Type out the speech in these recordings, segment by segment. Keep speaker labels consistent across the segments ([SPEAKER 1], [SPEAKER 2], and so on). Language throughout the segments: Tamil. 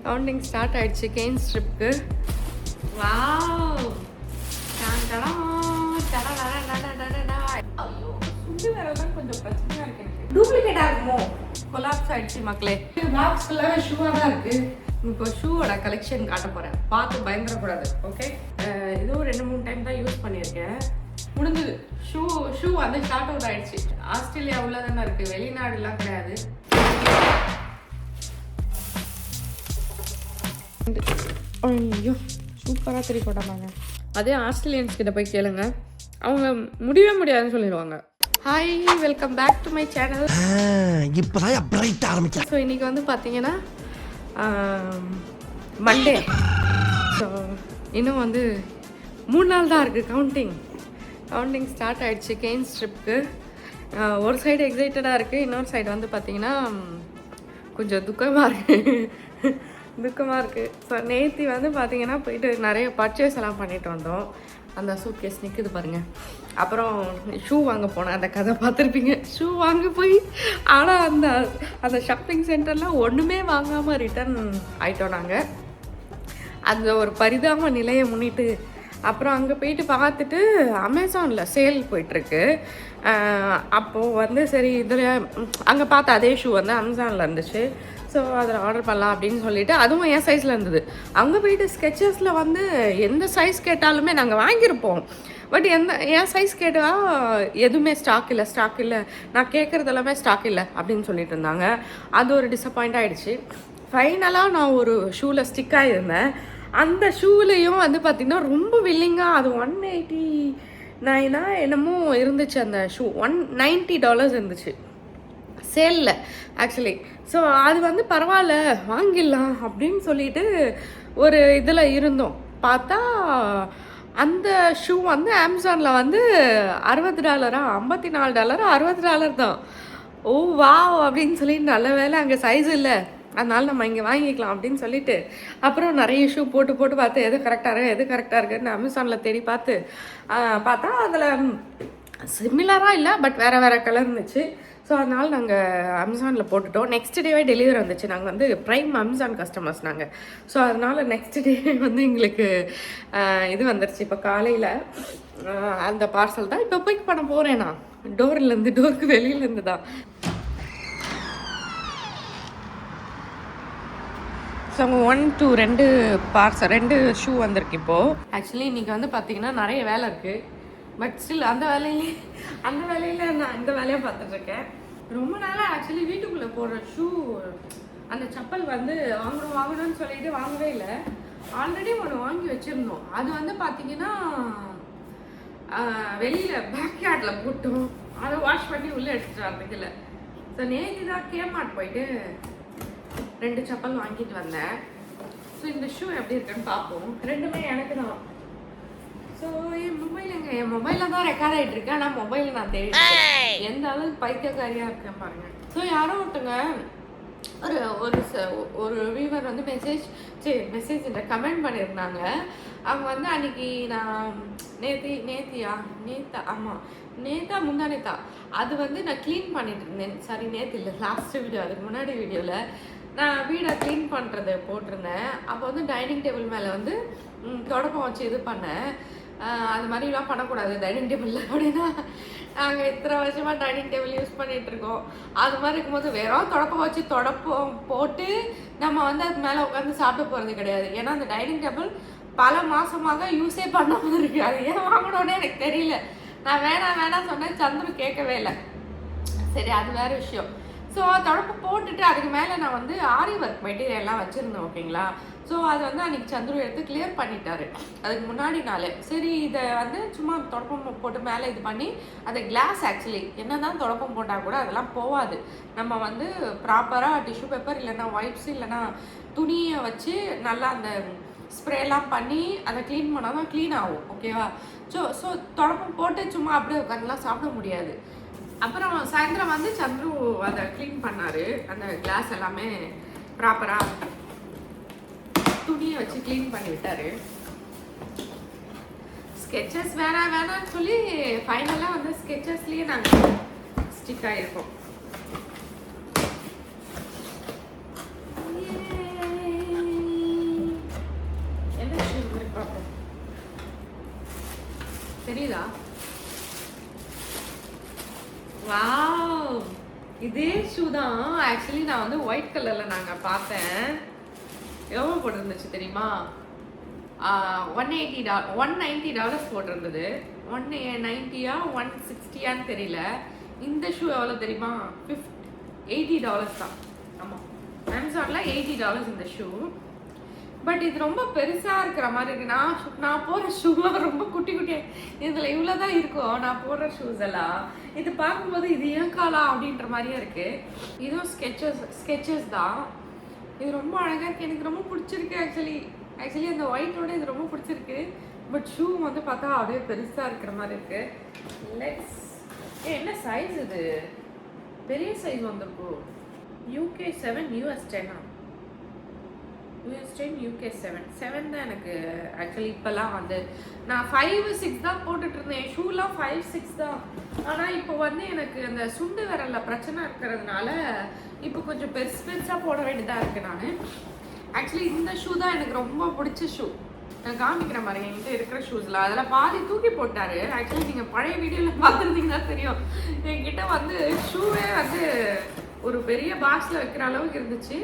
[SPEAKER 1] கவுண்டிங் ஸ்டார்ட் ஆயிடுச்சு கெயின் ஸ்ட்ரிப்க்கு. வாவ் ஐயோ சுண்டு வேறதான் கொஞ்சம் பிரச்சனையா இருக்கு. எனக்கு டூப்ளிகேட்டா இருக்குமோ? கொலாப்ஸ் ஆயிடுச்சு மக்களே. பாக்ஸ் ஃபுல்லாவே ஷூவா தான் இருக்கு. இப்போ ஷூவோட கலெக்ஷன் காட்ட போறேன், பார்த்து பயந்துடக்கூடாது. ஓகே, இதுவும் 2-3 டைம் தான் யூஸ் பண்ணியிருக்கேன். முடிஞ்சது. ஷூ வந்து ஷார்ட் அவுட் ஆயிடுச்சு. ஆஸ்திரேலியா உள்ள தானே இருக்கு, வெளிநாடுலாம் கிடையாது. ஐயோ சூப்பராக தெரிய போட்டாங்க. அதே ஆஸ்திரேலியன்ஸ் கிட்ட போய் கேளுங்க, அவங்க முடியவே முடியாதுன்னு சொல்லிடுவாங்க. Hi, welcome back to my channel.
[SPEAKER 2] இப்போதான் பிரைட் ஆரம்பிச்சேன்.
[SPEAKER 1] ஸோ இன்னைக்கு வந்து பார்த்தீங்கன்னா மண்டே. ஸோ இன்னும் வந்து 3 நாள் தான் இருக்குது. கவுண்டிங் ஸ்டார்ட் ஆகிடுச்சு கெயின் ஸ்ட்ரிப்க்கு. ஒரு சைடு எக்ஸைட்டடாக இருக்குது, இன்னொரு சைடு வந்து பார்த்திங்கன்னா கொஞ்சம் துக்கமாக இருக்குது. ஸோ நேற்று வந்து பார்த்திங்கன்னா போயிட்டு நிறைய பர்ச்சேஸ் எல்லாம் பண்ணிட்டு வந்தோம். அந்த சூட் கேஸ் நிற்குது பாருங்கள். அப்புறம் ஷூ வாங்க போனேன், அந்த கதை பார்த்துருப்பீங்க. ஷூ வாங்க போய் ஆனால் அந்த ஷாப்பிங் சென்டரில் ஒன்றுமே வாங்காமல் ரிட்டர்ன் ஆகிட்டோம் நாங்கள். அந்த ஒரு பரிதாப நிலையை முன்னிட்டு அப்புறம் அங்கே போயிட்டு பார்த்துட்டு அமேசானில் சேல் போயிட்டுருக்கு. அப்போது வந்து சரி இதில் அங்கே பார்த்த அதே ஷூ வந்து அமேசானில் இருந்துச்சு. ஸோ அதில் ஆர்டர் பண்ணலாம் அப்படின்னு சொல்லிட்டு, அதுவும் என் சைஸில் இருந்தது. அங்கே போயிட்டு ஸ்கெச்சஸில் வந்து எந்த சைஸ் கேட்டாலுமே நாங்கள் வாங்கியிருப்போம். பட் என் சைஸ் கேட்டால் எதுவுமே ஸ்டாக் இல்லை, நான் கேட்குறது எல்லாமே ஸ்டாக் இல்லை அப்படின்னு சொல்லிட்டு இருந்தாங்க. அது ஒரு டிசப்பாயிண்ட் ஆகிடுச்சு. ஃபைனலாக நான் ஒரு ஷூவில் ஸ்டிக் ஆகியிருந்தேன். அந்த ஷூவிலையும் வந்து பார்த்திங்கன்னா ரொம்ப வில்லிங்காக, அது $189 என்னமோ இருந்துச்சு. அந்த ஷூ $190 இருந்துச்சு சேலில் ஆக்சுவலி. ஸோ அது வந்து பரவாயில்ல வாங்கிடலாம் அப்படின்னு சொல்லிட்டு ஒரு இதில் இருந்தோம். பார்த்தா அந்த ஷூ வந்து அமேசானில் வந்து $60, $54, $60 தான். ஓ வா அப்படின்னு சொல்லிட்டு, நல்ல வேலை அங்கே சைஸ் இல்லை, அதனால நம்ம இங்கே வாங்கிக்கலாம் அப்படின்னு சொல்லிட்டு அப்புறம் நிறைய ஷூ போட்டு பார்த்து எது கரெக்டாக இருக்குன்னு அமேசானில் தேடி பார்த்தா அதில் சிமிலராக இல்லை, பட் வேறு கலர் இருந்துச்சு. ஸோ அதனால் நாங்கள் அமேசானில் போட்டுட்டோம். நெக்ஸ்ட் டேவே டெலிவரி வந்துச்சு. நாங்கள் வந்து ப்ரைம் அமேசான் கஸ்டமர்ஸ் நாங்கள். ஸோ அதனால் நெக்ஸ்ட் டே வந்து எங்களுக்கு இது வந்துருச்சு. இப்போ காலையில் அந்த பார்சல் தான் இப்போ பிக் பண்ண போகிறேன் நான். டோருக்கு வெளியிலேருந்து தான். ஸோ அவங்க 1 to 2 பார்சல் 2 ஷூ வந்திருக்கு இப்போது. ஆக்சுவலி இன்றைக்கி வந்து பார்த்திங்கன்னா நிறைய வேலை இருக்குது. பட் ஸ்டில் அந்த வேலையில் நான் இந்த வேலையை பார்த்துட்ருக்கேன். ரொம்ப நாளாக ஆக்சுவலி வீட்டுக்குள்ளே போடுற ஷூ, அந்த செப்பல் வந்து வாங்கணும்னு சொல்லிட்டு வாங்கவே இல்லை. ஆல்ரெடி ஒன்று வாங்கி வச்சுருந்தோம். அது வந்து பார்த்திங்கன்னா வெளியில் பேக்யார்டில் போட்டோம். அதை வாஷ் பண்ணி உள்ளே எடுத்துகிட்டு வரதுக்கு இல்லை. ஸோ நேற்று தான் கேமார்ட் போயிட்டு 2 செப்பல் வாங்கிட்டு வந்தேன். ஸோ இந்த ஷூ எப்படி இருக்குன்னு பார்ப்போம். 2மே எனக்கு தான். ஸோ என் மொபைலில் தான் ரெக்கார்ட் ஆகிட்டு இருக்கேன். ஆனால் மொபைலில் நான் தேடி எந்த அளவுக்கு பைத்தியக்காரியாக இருக்கேன் பாருங்கள். ஸோ யாரோ ஒருத்தங்க ஒரு வியூவர் வந்து மெசேஜ் கமெண்ட் பண்ணியிருந்தாங்க. அவங்க வந்து அன்னைக்கு நான் முந்தானேத்தா அது வந்து நான் க்ளீன் பண்ணிட்டு இருந்தேன். சாரி, நேற்று இல்லை, லாஸ்ட் வீடியோ, அதுக்கு முன்னாடி வீடியோவில் நான் வீடை க்ளீன் பண்ணுறது போட்டிருந்தேன். அப்போ வந்து டைனிங் டேபிள் மேலே வந்து தொடப்பம் வச்சு இது பண்ணேன். அது மாதிரிலாம் பண்ணக்கூடாது டைனிங் டேபிளில் அப்படின்னா. நாங்கள் இத்தனை வருஷமாக டைனிங் டேபிள் யூஸ் பண்ணிகிட்ருக்கோம். அது மாதிரி இருக்கும்போது வெறும் தொடப்பம் போட்டு நம்ம வந்து அது மேலே உட்காந்து சாப்பிட போகிறது கிடையாது. ஏன்னா அந்த டைனிங் டேபிள் பல மாதமாக யூஸே பண்ணாமல் இருக்குது. அது ஏன் வாங்கணுன்னே எனக்கு தெரியல. நான் வேணாம் சொன்னேன், சந்திர கேட்கவே இல்லை. சரி, அது வேறு விஷயம். ஸோ தொடப்பு போட்டுட்டு அதுக்கு மேலே நான் வந்து ஆரி ஒர்க் மெட்டீரியல்லாம் வச்சுருந்தேன். ஓகேங்களா? ஸோ அது வந்து அன்றைக்கி சந்துரு எடுத்து கிளியர் பண்ணிட்டாரு அதுக்கு முன்னாடி நாள். சரி, இதை வந்து சும்மா தொடப்பம் போட்டு மேலே இது பண்ணி அந்த கிளாஸ் ஆக்சுவலி என்ன தான் தொடப்பம் போட்டால் கூட அதெல்லாம் போகாது. நம்ம வந்து ப்ராப்பராக டிஷ்யூ பேப்பர் இல்லைன்னா வைப்ஸ் இல்லைன்னா துணியை வச்சு நல்லா அந்த ஸ்ப்ரேலாம் பண்ணி அதை க்ளீன் பண்ணால் தான் க்ளீன் ஆகும். ஓகேவா? ஸோ தொடப்பம் போட்டு சும்மா அப்படியே உட்காந்துலாம் சாப்பிட முடியாது. அப்புறம் சாயந்தரம் வந்து சந்துரு அதை க்ளீன் பண்ணார். அந்த கிளாஸ் எல்லாமே ப்ராப்பராக துணியை வச்சு க்ளீன் பண்ணி விட்டார். ஸ்கெச்சஸ் வேணான்னு சொல்லி ஃபைனலாக வந்து ஸ்கெச்சஸ்லேயே நாங்கள் ஸ்டிக் ஆகிருக்கோம். தெரியுதா? வாவ், இதே ஷூ தான் ஆக்சுவலி நான் வந்து ஒயிட் கலர்ல நாங்க பார்த்தேன். எவ்வளவு போட்டிருந்துச்சு தெரியுமா? $190 போட்டிருந்தது. 190 160 தெரியல. இந்த ஷூ எவ்வளவு தெரியுமா? $80 தான். ஆமா, அமேசான்ல $80 இந்த ஷூ. பட் இது ரொம்ப பெருசா இருக்கிற மாதிரி இருக்கு. நான் போடுற ஷூலாம் ரொம்ப குட்டி குட்டியா, இதுல இவ்வளவுதான் இருக்கும் நான் போடுற ஷூஸ் எல்லாம். இது பார்க்கும்போது இது ஏன் காலா அப்படின்ற மாதிரியே இருக்கு. இதுவும் ஸ்கெச்சஸ் தான். இது ரொம்ப அழகா இருக்கு, எனக்கு ரொம்ப பிடிச்சிருக்கு. ஆக்சுவலி அந்த ஒயிட்டோட இது ரொம்ப பிடிச்சிருக்கு. பட் ஷூ வந்து பார்த்தா அப்படியே பெருசா இருக்கிற மாதிரி இருக்கு. என்ன சைஸ் இது? பெரிய சைஸ் வந்திருக்கும். UK 7 US 10. US 10 UK 7 தான் எனக்கு ஆக்சுவலி. இப்போல்லாம் வந்து நான் 5 6 தான் போட்டுட்டு இருந்தேன். ஷூலாம் 5 6 தான். ஆனால் இப்போ வந்து எனக்கு அந்த சுண்டு விரல்ல பிரச்சனை இருக்கிறதுனால இப்போ கொஞ்சம் பெருசாக போட வேண்டியதாக இருக்குது. நான் ஆக்சுவலி இந்த ஷூ தான் எனக்கு ரொம்ப பிடிச்ச ஷூ. நான் காமிக்கிற மாதிரி என்கிட்ட இருக்கிற ஷூஸில் அதில் பாதி தூக்கி போட்டார். ஆக்சுவலி நீங்கள் பழைய வீடியோவில் பார்த்துருந்தீங்கன்னா தெரியும், என்கிட்ட வந்து ஷூவே வந்து ஒரு பெரிய பாக்ஸில் வைக்கிற அளவுக்கு இருந்துச்சு.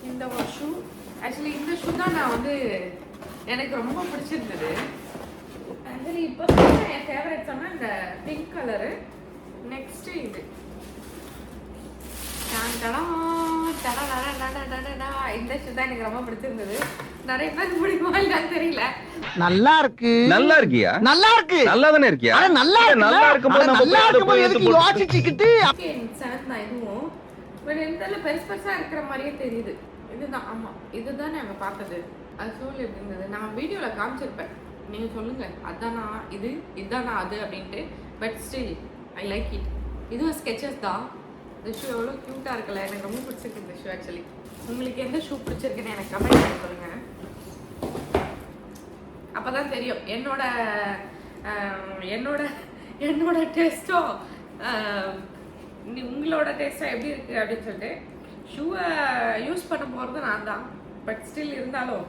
[SPEAKER 1] இந்த ஒரு ஷூ ஆக்சுவலி இந்த ஷூ தான் நான் வந்து எனக்கு ரொம்ப பிடிச்சிருந்தது. ஆக்சுவலி இப்போ என் ஃபேவரட் சொன்னால் இந்த பிங்க் கலரு. நெக்ஸ்ட்டு இது இந்த ஷூ தான் எனக்கு ரொம்ப பிடிச்சிருந்தது. நிறைய பேருக்கு பிடிக்குமா இல்லைன்னு தெரியல.
[SPEAKER 2] நல்லா இருக்கு.
[SPEAKER 3] நல்லா இருக்கியா?
[SPEAKER 2] நல்லா இருக்கு.
[SPEAKER 3] நல்லா தானே இருக்கியா?
[SPEAKER 2] நல்லா
[SPEAKER 3] இருக்கும்போது நம்ம
[SPEAKER 2] யோசிச்சுக்கிட்டு
[SPEAKER 1] இதுவும் பட் இந்த பெருசா இருக்கிற மாதிரியே தெரியுது. இதுதான், ஆமா இதுதான் நாங்க பார்த்தது. அது சோல் எப்படி இருந்தது நான் வீடியோல காமிச்சிருப்பேன். நீங்க சொல்லுங்க அதானா இது, இதுதானா அது அப்படின்ட்டு. But still I like it. இதுவும் ஸ்கெச்சஸ் தான். இந்த ஷூ எவ்வளோ க்யூட்டாக இருக்குல்ல, எனக்கு ரொம்ப பிடிச்சிருக்கு இந்த ஷூ. ஆக்சுவலி உங்களுக்கு எந்த ஷூ பிடிச்சிருக்குன்னு எனக்கு கமெண்ட் பண்ணி சொல்லுங்க. அப்போ தான் தெரியும் என்னோட டேஸ்ட்டோ உங்களோட டேஸ்ட்டோ எப்படி இருக்குது அப்படின்னு சொல்லிட்டு. ஷூவை யூஸ் பண்ண போகிறது நான் தான். பட் ஸ்டில் இருந்தாலும்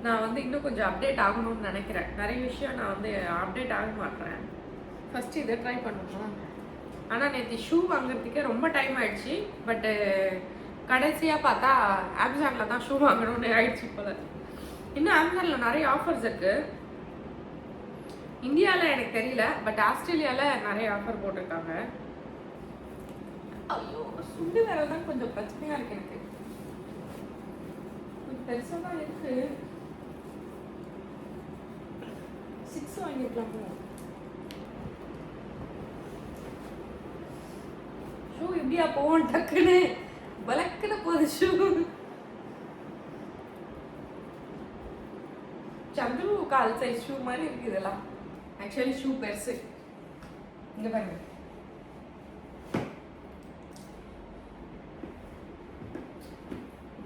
[SPEAKER 1] நான் வந்து இன்னும் கொஞ்சம் அப்டேட் ஆகணும்னு நினைக்கிறேன். நிறைய விஷயம் நான் வந்து அப்டேட் ஆக மாட்டேன். ஃபஸ்ட்டு இதை ட்ரை பண்ணணும். ஆனால் நேற்று ஷூ வாங்குறதுக்கே ரொம்ப டைம் ஆயிடுச்சு. பட்டு கடைசியாக பார்த்தா அமேசானில் தான் ஷூ வாங்கணும்னு ஆயிடுச்சு போல. இன்னும் அமேசானில் நிறைய ஆஃபர்ஸ் இருக்குது. இந்தியாவில் எனக்கு தெரியல, பட் ஆஸ்திரேலியாவில் நிறைய ஆஃபர் போட்டிருக்காங்க. ஐயோ, சுண்டு விரல் தான் கொஞ்சம் பிரச்சனையாக இருக்கு. எனக்கு கொஞ்சம் பெருசாக தான் இருக்கு. 6 வாங்கிருக்கலாமோ? ஷூ இப்படியா போவோம் டக்குன்னு வளர்க்கிற போகுது ஷூ. சந்துரு கால் சைஸ் ஷூ மாதிரி இருக்கு இதெல்லாம். ஆக்சுவலி ஷூ பெருசு. இங்க பாருங்க,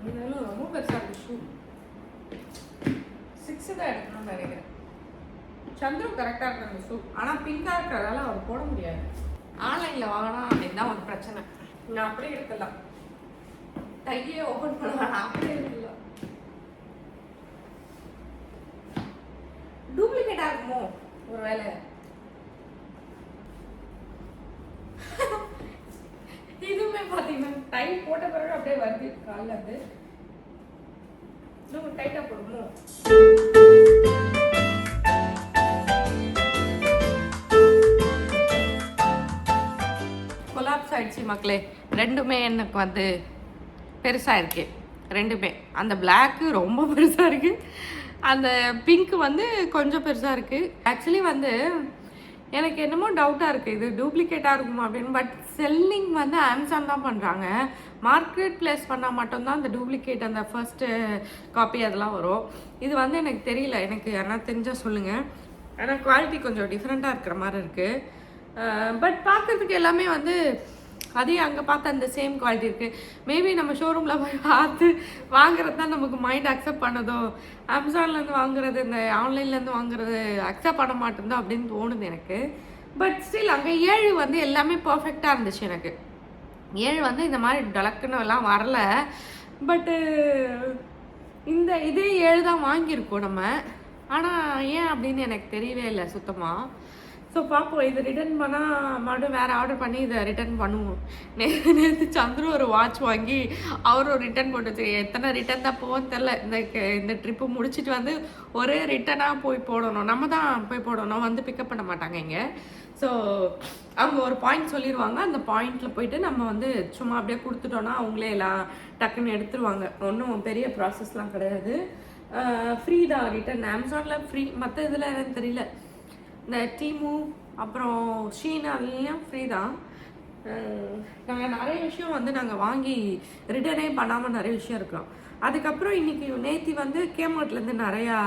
[SPEAKER 1] இதெல்லாம் ரொம்ப பெருசா இருக்கு ஷூ. 6 தான் எடுக்கணும்னு நினைக்கிறேன். சந்துரு கரெக்டா இருக்கு அந்த ஷூ. ஆனா பிங்கா இருக்கிறதால அவர் போட முடியாது. ஆன்லைனில் வாங்கினா இதுதான் ஒரு பிரச்சனை. நான் அப்படியே எடுக்கலாம், கையே ஓப்பன் பண்ணலாம், அப்படியே எடுக்கலாம். டூப்ளிகேட்டாக இருக்குமோ ஒரு வேலை? இதுவுமே பார்த்தீங்கன்னா டைட் போட்ட பிறகு அப்படியே வருது காலில். அது இன்னும் டைட்டாக போடுமோ? கொலாப்ஸ் ஆயிடுச்சு மக்களே. ரெண்டுமே எனக்கு வந்து பெருசாக இருக்கு. ரெண்டுமே அந்த பிளாக்கு ரொம்ப பெருசாக இருக்கு, அந்த பிங்க் வந்து கொஞ்சம் பெருசாக இருக்கு. ஆக்சுவலி வந்து எனக்கு என்னமோ டவுட்டாக இருக்குது, இது டூப்ளிகேட்டாக இருக்குமா அப்படின்னு. பட் செல்லிங் வந்து அமேசான் தான் பண்ணுறாங்க. மார்க்கெட் பிளேஸ் பண்ணால் மட்டும்தான் அந்த டூப்ளிகேட் அந்த ஃபர்ஸ்ட்டு காப்பி அதெல்லாம் வரும். இது வந்து எனக்கு தெரியல, எனக்கு யாரா தெரிஞ்சால் சொல்லுங்கள். ஆனால் குவாலிட்டி கொஞ்சம் டிஃப்ரெண்ட்டாக இருக்கிற மாதிரி இருக்குது. பட் பார்க்குறதுக்கு எல்லாமே வந்து அதே அங்கே பார்த்தா அந்த சேம் குவாலிட்டி இருக்குது. மேபி நம்ம ஷோரூமில் போய் பார்த்து வாங்குறது தான் நமக்கு மைண்ட் அக்செப்ட் பண்ணதோ, அமேசான்லேருந்து வாங்குறது இந்த ஆன்லைன்லேருந்து வாங்குறது அக்செப்ட் பண்ண மாட்டேந்தோ அப்படின்னு தோணுது எனக்கு. பட் ஸ்டில் அங்கே 7 வந்து எல்லாமே பர்ஃபெக்டாக இருந்துச்சு. எனக்கு 7 வந்து இந்த மாதிரி டலக்குன்னு எல்லாம் வரல. பட்டு இதே 7 தான் வாங்கியிருக்கோம் நம்ம. ஆனால் ஏன் அப்படின்னு எனக்கு தெரியவே இல்லை சுத்தமாக. ஸோ பார்ப்போம், இது ரிட்டர்ன் பண்ணால் மறுபடியும் வேறு ஆர்டர் பண்ணி இதை ரிட்டர்ன் பண்ணுவோம். நேற்று சந்துரு ஒரு வாட்ச் வாங்கி அவரும் ரிட்டர்ன் போட்டு வச்சு எத்தனை ரிட்டர்ன் தான் போவோன்னு தெரில. இந்த ட்ரிப்பு முடிச்சுட்டு வந்து ஒரே ரிட்டனாக போய் போடணும், நம்ம தான் போய் போடணும், வந்து பிக்கப் பண்ண மாட்டாங்க இங்கே. ஸோ அவங்க ஒரு பாயிண்ட் சொல்லிடுவாங்க, அந்த பாயிண்டில் போயிட்டு நம்ம வந்து சும்மா அப்படியே கொடுத்துட்டோன்னா அவங்களே எல்லாம் டக்குன்னு எடுத்துருவாங்க. ஒன்றும் பெரிய ப்ராசஸ்லாம் கிடையாது, ஃப்ரீ தான் ரிட்டர்ன். அமேசானில் ஃப்ரீ, மற்ற இதில் எனக்கு தெரியல. இந்த டீமு அப்புறம் ஷீனாலையும் ஃப்ரீ தான். நாங்கள் நிறைய விஷயம் வந்து நாங்கள் வாங்கி ரிட்டர்னே பண்ணாமல் நிறைய விஷயம் இருக்கிறோம். அதுக்கப்புறம் இன்றைக்கி நேற்று வந்து கேமார்ட்லேருந்து நிறையா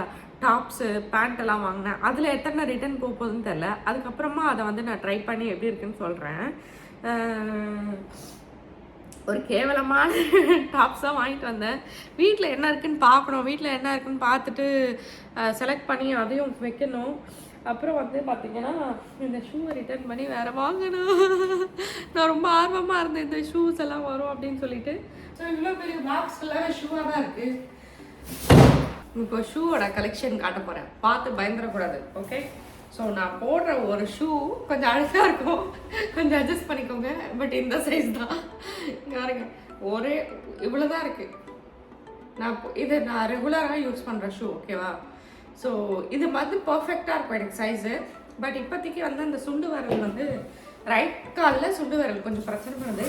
[SPEAKER 1] டாப்ஸு பேண்ட்டெல்லாம் வாங்கினேன். அதில் எத்தனை ரிட்டர்ன் போகுதுன்னு தெரில. அதுக்கப்புறமா அதை வந்து நான் ட்ரை பண்ணி எப்படி இருக்குன்னு சொல்கிறேன். ஒரு கேவலமான டாப்ஸாக வாங்கிட்டு வந்தேன். வீட்டில் என்ன இருக்குன்னு பார்க்கணும், வீட்டில் என்ன இருக்குன்னு பார்த்துட்டு செலக்ட் பண்ணி அதையும் வைக்கணும். அப்புறம் வந்து பார்த்திங்கன்னா இந்த ஷூவை ரிட்டர்ன் பண்ணி வேறு வாங்கணும். நான் ரொம்ப ஆர்வமாக இருந்தேன் இந்த ஷூஸ் எல்லாம் வரும் அப்படின்னு சொல்லிட்டு. ஸோ இவ்வளோ பெரிய பாக்ஸ் ஃபுல்லாக ஷூவாக தான் இருக்குது. இப்போ ஷூவோட கலெக்ஷன் காட்ட போகிறேன், பார்த்து பயந்துடக்கூடாது. ஓகே, ஸோ நான் போடுற ஒரு ஷூ கொஞ்சம் அழகாக இருக்கும், கொஞ்சம் அட்ஜஸ்ட் பண்ணிக்கோங்க. பட் இந்த சைஸ் தான் பாருங்க, ஒரே இவ்வளோ தான் இருக்குது. இது நான் ரெகுலராக யூஸ் பண்ணுற ஷூ. ஓகேவா? ஸோ இது வந்து பர்ஃபெக்டாக இருக்கும் எனக்கு சைஸு. பட் இப்போதைக்கு வந்து அந்த சுண்டு விரல் வந்து ரைட் காலில் சுண்டு விரல் கொஞ்சம் பிரச்சனை பண்ணுது,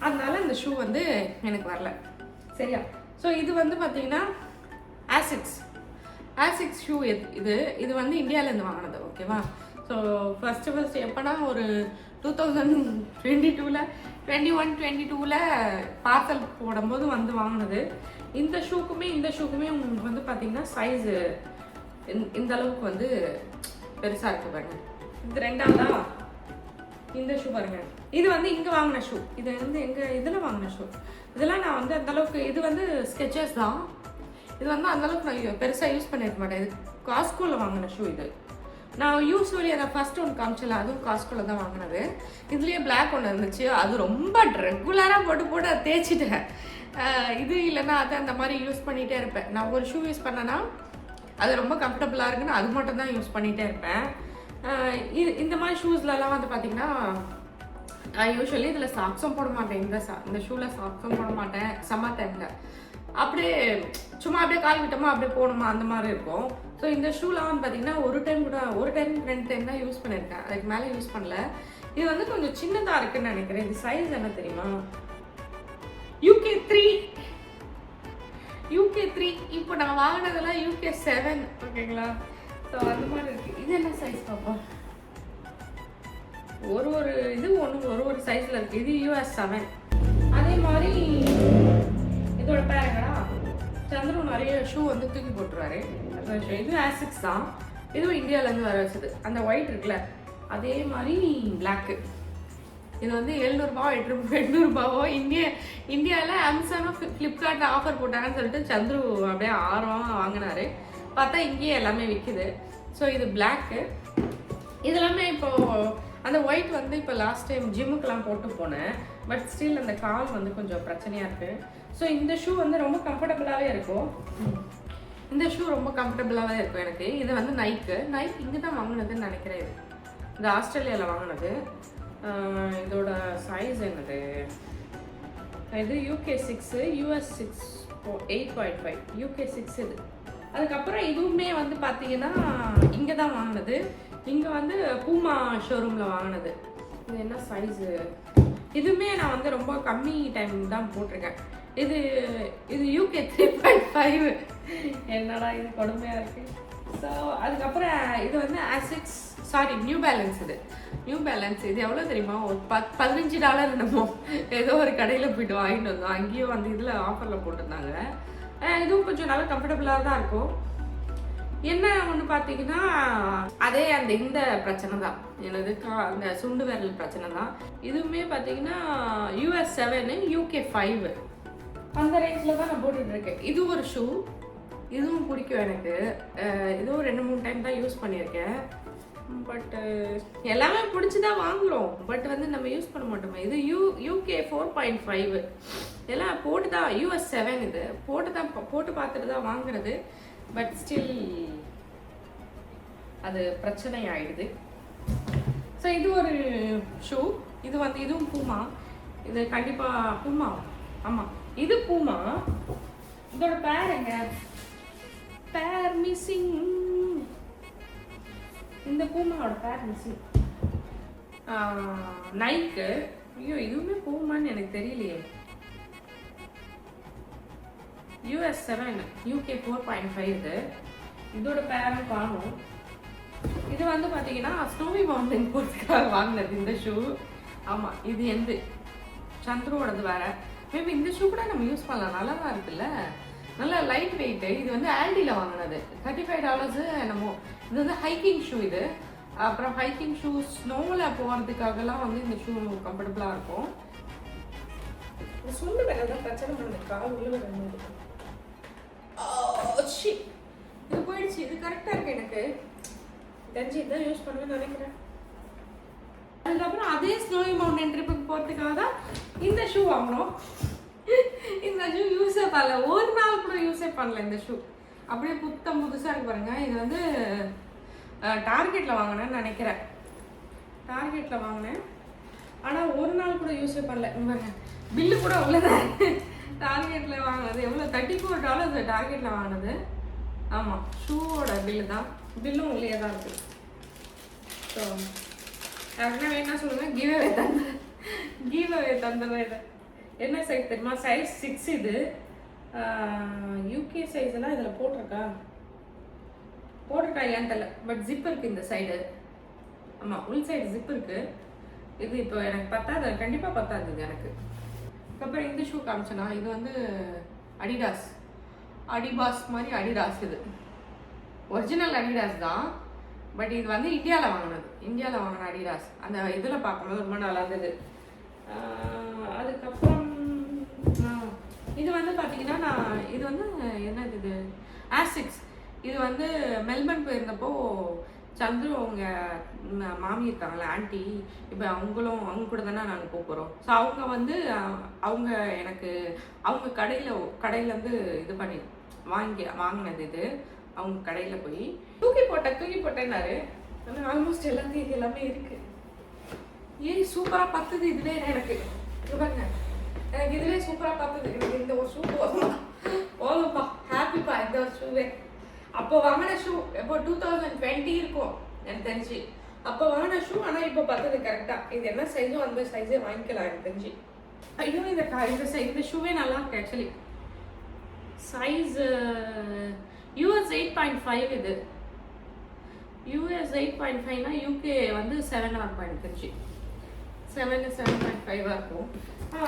[SPEAKER 1] அதனால இந்த ஷூ வந்து எனக்கு வரல. சரியா? ஸோ இது வந்து பார்த்தீங்கன்னா ஆசிக்ஸ் ஷூ. இது வந்து இந்தியாவிலேருந்து வாங்கினது. ஓகேவா? ஸோ ஃபஸ்ட்டு எப்போனா ஒரு 2022 21-22 பார்சல் போடும்போது வந்து வாங்கினது. இந்த ஷூக்குமே உங்களுக்கு வந்து பார்த்தீங்கன்னா சைஸு இந்த அளவுக்கு வந்து பெருசாக இருக்குது பாருங்க. இது ரெண்டாவதா இந்த ஷூ பாருங்க. இது வந்து இங்கே வாங்கின ஷூ, இது வந்து எங்கள் இதில் வாங்கின ஷூ. இதெல்லாம் நான் வந்து அந்தளவுக்கு, இது வந்து ஸ்கெச்சஸ் தான். இது வந்து அந்தளவுக்கு நான் பெருசாக யூஸ் பண்ணியிருக்க மாட்டேன். இது காஸ்கோவில் வாங்கின ஷூ. இது நான் யூஸ்வலி அதை ஃபஸ்ட்டு ஒன்று காமிச்சல, அதுவும் காஸ்கோவில் தான் வாங்கினது. இதுலேயே பிளாக் ஒன்று இருந்துச்சு, அது ரொம்ப ரெகுலராக போட்டு அதை தேய்ச்சிட்டேன். இது இல்லைன்னா அது அந்த மாதிரி யூஸ் பண்ணிகிட்டே இருப்பேன். நான் ஒரு ஷூ யூஸ் பண்ணேன்னா அது ரொம்ப கம்ஃபர்டபுளாக இருக்குன்னு அது மட்டும் தான் யூஸ் பண்ணிகிட்டே இருப்பேன். இந்த மாதிரி ஷூஸ்லலாம் வந்து பார்த்திங்கன்னா நான் யூஸ்வலி இதில் சாக்ஸும் போட மாட்டேன். இந்த ஷூவில் சாக்ஸும் போட மாட்டேன் சம்மர் டைமில். அப்படியே சும்மா அப்படியே கால் விட்டோமா அப்படியே போகணுமா அந்த மாதிரி இருக்கும். ஸோ இந்த ஷூலாம் வந்து பார்த்திங்கன்னா ஒரு டைம் 2 டைம் தான் யூஸ் பண்ணியிருக்கேன், அதுக்கு மேலே யூஸ் பண்ணல. இது வந்து கொஞ்சம் சின்னதாக இருக்குன்னு நினைக்கிறேன். இது சைஸ் என்ன தெரியுமா? UK3. இப்போ நான் வாங்கினதெல்லாம் UK7. ஓகேங்களா? ஸோ அந்த மாதிரி இருக்குது. இது என்ன சைஸ் பாப்பா? ஒரு இது ஒரு சைஸில் இருக்குது. இது US7. அதே மாதிரி இதோட பேருங்கடா சந்திரன் நிறைய ஷூ வந்து தூக்கி போட்டுருவாரு. இது ஆசிக்ஸ் தான், இதுவும் இந்தியாவிலேருந்து வர வச்சது. அந்த ஒயிட் இருக்குல்ல அதே மாதிரி பிளாக்கு. இது வந்து 700 800 இந்தியாவில் அமேசானும் ஃப்ளிப்கார்ட்டில் ஆஃபர் போட்டாங்கன்னு சொல்லிட்டு சந்துரு அப்படியே 6 வாங்கினாரு. பார்த்தா இங்கேயே எல்லாமே விற்குது. ஸோ இது பிளாக்கு. இது எல்லாமே இப்போது அந்த ஒயிட் வந்து இப்போ லாஸ்ட் டைம் ஜிம்முக்கெலாம் போட்டு போனேன். பட் ஸ்டில் அந்த கால் வந்து கொஞ்சம் பிரச்சனையாக இருக்குது. ஸோ இந்த ஷூ வந்து ரொம்ப கம்ஃபர்டபுளாகவே இருக்கும். எனக்கு. இது வந்து நைக்கு இங்கே தான் வாங்கினதுன்னு நினைக்கிறேன். இது ஆஸ்திரேலியாவில் வாங்கினது. இதோட சைஸ் என்னது? இது UK6, US6 8.5, UK6 இது. அதுக்கப்புறம் இதுவுமே வந்து பார்த்தீங்கன்னா இங்கே தான் வாங்கினது. இங்கே வந்து பூமா ஷோரூமில் வாங்கினது. இது என்ன சைஸு? இதுவுமே நான் வந்து ரொம்ப கம்மி டைம் தான் போட்டிருக்கேன். இது UK 3.5. என்னடா இது கொடுமையாக இருக்குது. ஸோ அதுக்கப்புறம் இது வந்து நியூ பேலன்ஸ். இது எவ்வளோ தெரியுமா? ஒரு $15 என்னமோ ஏதோ ஒரு கடையில் போயிட்டு வாங்கிட்டு வந்தோம். அங்கேயும் வந்து இதில் ஆஃபரில் போட்டிருந்தாங்க. இதுவும் கொஞ்சம் நல்லா கம்ஃபர்டபுளாக தான் இருக்கும். என்ன ஒன்று பார்த்தீங்கன்னா அதே இந்த பிரச்சனை தான் எனது அந்த சுண்டு விரல் பிரச்சனை தான். இதுவுமே பார்த்தீங்கன்னா US7 UK5 அந்த ரேஞ்சில் தான் நான் போட்டுட்ருக்கேன். இது ஒரு ஷூ, இதுவும் பிடிக்கும் எனக்கு. இதுவும் 2-3 டைம் தான் யூஸ் பண்ணியிருக்கேன். பட் எல்லாமே பிடிச்சி தான் வாங்குகிறோம், பட் வந்து நம்ம யூஸ் பண்ண மாட்டோமே. இது UK 4.5 எல்லாம் போட்டு தான். US7 இது போட்டு பார்த்துட்டு தான் வாங்குறது. பட் ஸ்டில் அது பிரச்சனை ஆயிடுது. ஸோ இது ஒரு ஷூ. இது வந்து இதுவும் பூமா. இது கண்டிப்பாக பூமா. ஆமாம், இது பூமா. இதோட பேர் எங்க? பேர் மிஸ்ஸிங். இந்த பூமாவோட பேர் மிஸ்ஸிங். நைக்கு. ஐயோ, இதுவுமே பூமான்னு எனக்கு தெரியலையே. US 7, UK 4.5 இது. இதோட பேரும் காணும். இது வந்து பார்த்தீங்கன்னா ஸ்னோவி மவுண்டன் போகிறதுக்காக வாங்கினது இந்த ஷூ. ஆமாம், இது எந்த சந்துருவோடது வேற. மேபி இந்த ஷூ கூட நம்ம யூஸ் பண்ணலாம், நல்லா தான் இருக்குல்ல, நல்லா லைட் வெயிட்டு. இது வந்து ஆல்டியில் வாங்கினது, $35 என்னமோ. இது வந்து ஹைக்கிங் ஷூ இது. அப்புறம் ஹைக்கிங் ஷூ ஸ்னோவில் போகிறதுக்காகலாம் வந்து இந்த ஷூ கம்ஃபர்டபுளாக இருக்கும். சொல்லு வேற ஏதாவது பிரச்சனை பண்ணுது, கால் உள்ள வேறு. இது போயிடுச்சு. இது கரெக்டாக இருக்கு எனக்கு தெரிஞ்சு. இதான் யூஸ் பண்ணுவேன்னு நினைக்கிறேன். அதுக்கப்புறம் அதே ஸ்னோவி மவுண்டன் ட்ரிப்புக்கு போகிறதுக்காக தான் இந்த ஷூ வாங்கினோம். இந்த ஷூ யூஸே பண்ணல, ஒரு நாள் கூட யூஸே பண்ணல இந்த ஷூ. அப்படியே புதுசாக இருக்கு பாருங்க. இது வந்து டார்கெட்டில் வாங்கினேன்னு நினைக்கிறேன். டார்கெட்டில் வாங்கினேன், ஆனால் ஒரு நாள் கூட யூஸே பண்ணல. பாருங்க, பில்லு கூட உள்ளதான். டார்கெட்டில் வாங்கினது எவ்வளோ? $34 டார்கெட்டில் வாங்கினது. ஆமாம், ஷூவோட பில்லு தான். பில்லும் உள்ளே தான் இருக்குது. ஸோ யாருன்னா வேணா சொல்லுங்கள், கிவ்அவே தந்துடுறேன். இதை என்ன சைஸ் தெரியுமா? சைஸ் 6 இது. யூகே சைஸ் எல்லாம் இதில் போட்டிருக்கா இல்லையான்னு தெரியல. பட் ஜிப் இருக்குது இந்த சைடு. ஆமாம், உள் சைடு ஜிப் இருக்குது. இது இப்போ எனக்கு பத்தாது, கண்டிப்பாக பத்தாது இது எனக்கு. அதுக்கப்புறம் இந்த ஷூ காமிச்சேன்னா, இது வந்து அடிபாஸ் மாதிரி அடிடாஸ். இது ஒரிஜினல் அடிடாஸ் தான், பட் இது வந்து இந்தியாவில் வாங்கின அடிடாஸ். அந்த இதில் பார்க்கும்போது ரொம்ப நல்லா இருந்தது. அதுக்கப்புறம் இது வந்து பார்த்தீங்கன்னா, இது வந்து என்னது, இது ஆசிக்ஸ். இது வந்து மெல்பர்ன் போயிருந்தப்போ சந்துரு அவங்க மாமி இருக்காங்களே, ஆண்டி, இப்போ அவங்க கூட தானே நாங்கள் போகிறோம். ஸோ அவங்க வந்து எனக்கு அவங்க கடையிலேருந்து இது பண்ணி வாங்கினது. இது அவங்க கடையில் போய் தூக்கி போட்டேன்னாரு. ஆனால் ஆல்மோஸ்ட் எல்லாமே இருக்கு. சூப்பராக பத்துது. இதுவே எனக்கு பாருங்க, எனக்கு இதுவே சூப்பராக பத்துது. எனக்கு இந்த ஒரு ஷூ போதும்ப்பா, ஹாப்பிப்பா இந்த ஒரு ஷூவே. அப்போ வாங்கின ஷூ எப்போ 2020 இருக்கும் எனக்கு தெரிஞ்சு. அப்போ வாங்கின ஷூ, ஆனால் இப்போ பத்துது கரெக்டாக. இது என்ன சைஸோ அந்த சைஸே வாங்கிக்கலாம் எனக்கு தெரிஞ்சு. ஐயோ, இந்த ஷூவே நல்லா இருக்கு ஆக்சுவலி. சைஸ் US 8.5 இது. US 8.5னா UK வந்து 7 தெரிஞ்சு 7.5 இருக்கும்.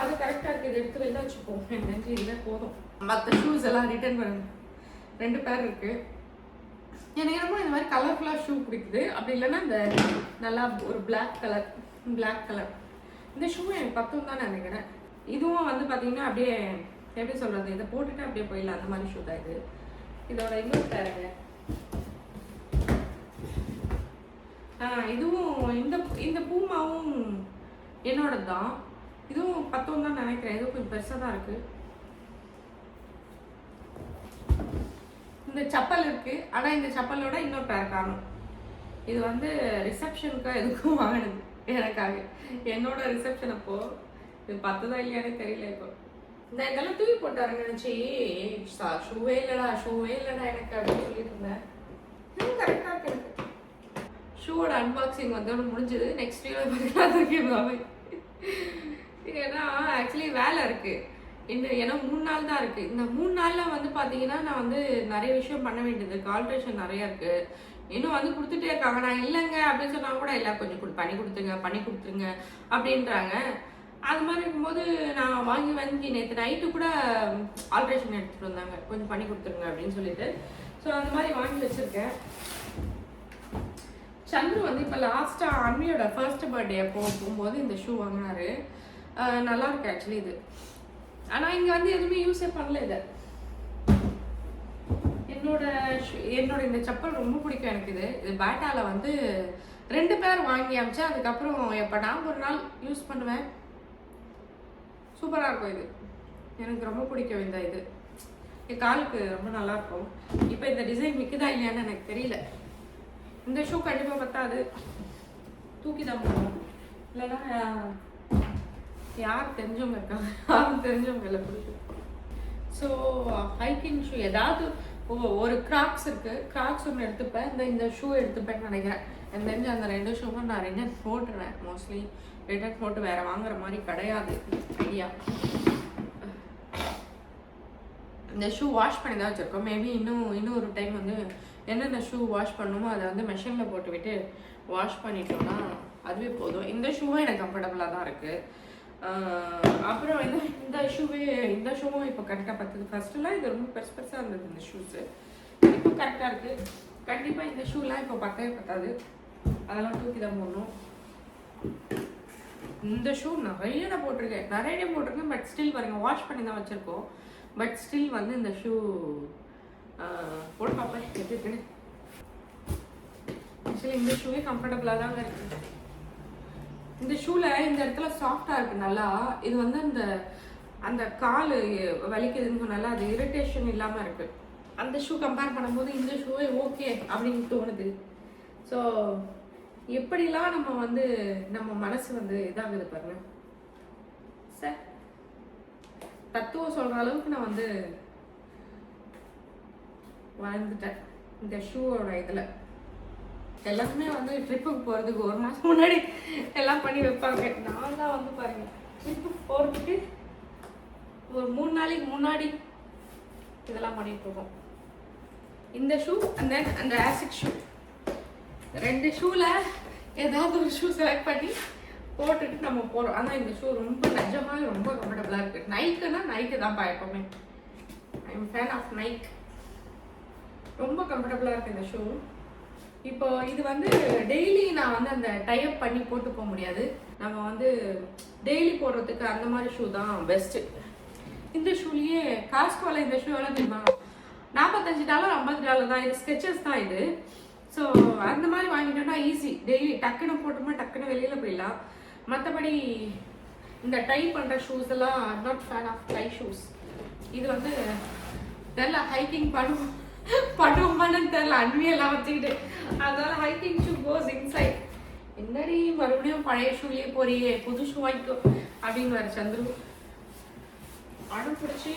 [SPEAKER 1] அது கரெக்டாக இருக்குது. இது எடுத்து வெளில வச்சுப்போம். எனக்கு தெரிஞ்சு இதுவே போதும். மற்ற ஷூஸ் எல்லாம் ரிட்டர்ன் பண்ணுங்க. 2 பேர் இருக்குது. எனக்கு என்னமோ இந்த மாதிரி கலர்ஃபுல்லாக ஷூ பிடிக்குது. அப்படி இல்லைன்னா இந்த நல்லா ஒரு பிளாக் கலர் இந்த ஷூ எனக்கு பத்தும் தான் நினைக்கிறேன். இதுவும் வந்து பார்த்தீங்கன்னா அப்படியே எப்படி சொல்கிறது, இதை போட்டுட்டு அப்படியே போயிடலாம், அந்த மாதிரி ஷூ தான் இது. இதோட இன்னொரு பேருங்க. இதுவும் இந்த பூமாவும் என்னோட தான். இதுவும் பத்தும் தான் நினைக்கிறேன். இதுவும் கொஞ்சம் பெருசாக தான் இருக்குது. இந்த செப்பல் இருக்குது, ஆனால் இந்த செப்பலோட இன்னொரு பேர் காணும். இது வந்து ரிசப்ஷனுக்காக எதுக்கும் வாங்கினது எனக்காக. என்னோட ரிசப்ஷன் அப்போ இது பத்துதான் இல்லையானே தெரியல. இப்போ இதெல்லாம் தூக்கி போட்டாருங்க நினச்சி, ஷூவே இல்லைடா எனக்கு அப்படின்னு சொல்லிட்டு இருந்தேன். கரெக்டாக இருக்கு. எனக்கு ஷூவோட அன்பாக்சிங் வந்து ஒன்று முடிஞ்சது. நெக்ஸ்ட் வீடியோ பார்த்தீங்கன்னா ஏன்னா ஆக்சுவலி வேலை இருக்குது இன்னும். ஏன்னா 3 நாள் தான் இருக்குது. இந்த 3 நாளில் வந்து பார்த்தீங்கன்னா நான் வந்து நிறைய விஷயம் பண்ண வேண்டியது இருக்குது. ஆல்ட்ரேஷன் நிறையா இருக்குது. இன்னும் வந்து கொடுத்துட்டே இருக்காங்க. நான் இல்லைங்க அப்படின்னு சொன்னால் கூட இல்லை, கொஞ்சம் பண்ணி கொடுத்துருங்க அப்படின்றாங்க. அது மாதிரி இருக்கும்போது நான் வாங்கி நேற்று நைட்டு கூட ஆல்ட்ரேஷன் எடுத்துகிட்டு வந்தாங்க, கொஞ்சம் பண்ணி கொடுத்துருங்க அப்படின்னு சொல்லிட்டு. ஸோ அந்த மாதிரி வாங்கி வச்சுருக்கேன். சந்துரு வந்து இப்போ லாஸ்ட்டாக அண்ணியோட ஃபர்ஸ்ட் பர்த்டே போகும்போது இந்த ஷூ வாங்கினாரு. நல்லா இருக்கு ஆக்சுவலி இது. ஆனால் இங்கே வந்து எதுவுமே யூஸே பண்ணல. இதை என்னோட இந்த செப்பல் ரொம்ப பிடிக்கும் எனக்கு. இது பேட்டாவில் வந்து 2 பேர் வாங்கி அமிச்சேன். அதுக்கப்புறம் எப்போ நான் ஒரு நாள் யூஸ் பண்ணுவேன். சூப்பராக இருக்கும். இது எனக்கு ரொம்ப பிடிக்கும். இது என் காலுக்கு ரொம்ப நல்லாயிருக்கும். இப்போ இந்த டிசைன் விற்குதா இல்லையான்னு எனக்கு தெரியல. இந்த ஷூ கண்டிப்பாக பத்தாது, தூக்கி தான் போகணும். இல்லைன்னா யார் தெரிஞ்சவங்க இருக்காங்க, யாரும் தெரிஞ்சவங்க இல்லை பிடிக்கும். ஸோ ஹைக்கிங் ஷூ ஏதாவது ஒரு கிராக்ஸ் இருக்குது, கிராக்ஸ் ஒன்று எடுத்துப்பேன், இந்த ஷூ எடுத்துப்பேன்னு நினைக்கிறேன். எனக்கு தெரிஞ்ச அந்த 2 ஷூவும் நான் ரிட்டர்ன் போட்டுருவேன். மோஸ்ட்லி ரிட்டர்ன் போட்டு வேறு வாங்குற மாதிரி கிடையாது ஐடியா. இந்த ஷூ வாஷ் பண்ணி தான் வச்சுருக்கோம். மேபி இன்னும் ஒரு டைம் வந்து என்னென்ன ஷூ வாஷ் பண்ணணுமோ அதை வந்து மெஷினில் போட்டு விட்டு வாஷ் பண்ணிட்டோம்னா அதுவே போதும். இந்த ஷூவும் எனக்கு கம்ஃபர்டபுளாக தான் இருக்குது. அப்புறம் இந்த ஷூவும் இப்போ கரெக்டாக பத்துது. ஃபர்ஸ்ட்லாம் இது ரொம்ப பெருசாக இருந்தது இந்த ஷூஸு, இப்போ கரெக்டாக இருக்குது. கண்டிப்பாக இந்த ஷூலாம் இப்போ பத்தாது, அதெல்லாம் தூக்கி தான் போடணும். இந்த ஷூ நிறைய போட்டிருக்கேன். பட் ஸ்டில் பாருங்க, வாஷ் பண்ணி தான் வச்சுருக்கோம். பட் ஸ்டில் வந்து இந்த ஷூ போட்டு பார்ப்பேன் எப்படி இருக்குன்னு. ஆக்சுவலி இந்த ஷூவே கம்ஃபர்டபுளாக தாங்க இருக்குது. இந்த ஷூவில் இந்த இடத்துல சாஃப்டாக இருக்குது நல்லா. இது வந்து அந்த கால் வலிக்குதுன்னு நல்லா அது இரிட்டேஷன் இல்லாமல் இருக்குது. அந்த ஷூ கம்பேர் பண்ணும்போது இந்த ஷூவே ஓகே அப்படின்னு தோணுது. ஸோ எப்படிலாம் நம்ம மனசு வந்து இதாகுது பாருங்க சார். தத்துவம் சொல்கிற அளவுக்கு நான் வந்து வாழ்ந்துட்டேன் இந்த ஷூவோட இதில். எல்லாருமே வந்து ட்ரிப்புக்கு போகிறதுக்கு 1 மாதம் முன்னாடி எல்லாம் பண்ணி வைப்பாங்க. நான் தான் வந்து பாருங்கள் ட்ரிப்புக்கு போகிறதுக்கு ஒரு 3 நாளைக்கு முன்னாடி இதெல்லாம் பண்ணிட்டு இருக்கோம். இந்த ஷூ அந்த ஆசிக் ஷூ, 2 ஷூவில் ஏதாவது ஒரு ஷூ செலக்ட் பண்ணி போட்டுட்டு நம்ம போகிறோம். ஆனால் இந்த ஷூ நிஜமாக ரொம்ப கம்ஃபர்டபுளாக இருக்குது. நைக்கு தான்ப்பா எப்போவுமே. I am fan of Nike. ரொம்ப கம்ஃபர்டபுளாக இருக்குது இந்த ஷூ. இப்போ இது வந்து டெய்லி நான் வந்து அந்த டைப் பண்ணி போட்டு போக முடியாது. நம்ம வந்து டெய்லி போடுறதுக்கு அந்த மாதிரி ஷூ தான் பெஸ்ட்டு. இந்த ஷூலேயே காஸ்ட்கோவில் இந்த ஷூ எவ்வளோ தெரியுமா? $45 $50 தான். இது ஸ்கெச்சஸ் தான் இது. ஸோ அந்த மாதிரி வாங்கிட்டோம்னா ஈஸி, டெய்லி டக்குன்னு போட்டோம்னா டக்குன்னு வெளியில் போயிடலாம். மற்றபடி இந்த டை பண்ணுற ஷூஸ் எல்லாம் I'm not fan of tie shoes. இது வந்து தெரியல ஹைக்கிங் பண்ணுவோமான்னு தெரியல, அன்வியெல்லாம் வச்சுக்கிட்டு. அதனால ஹைக்கிங் ஷூ கோஸ் இன்சைட். என்னடி மறுபடியும் பழைய ஷூலேயே போறியே, புது ஷூ வாங்கிக்கோ அப்படின்னு வர சந்துரு அடம் பிடிச்சி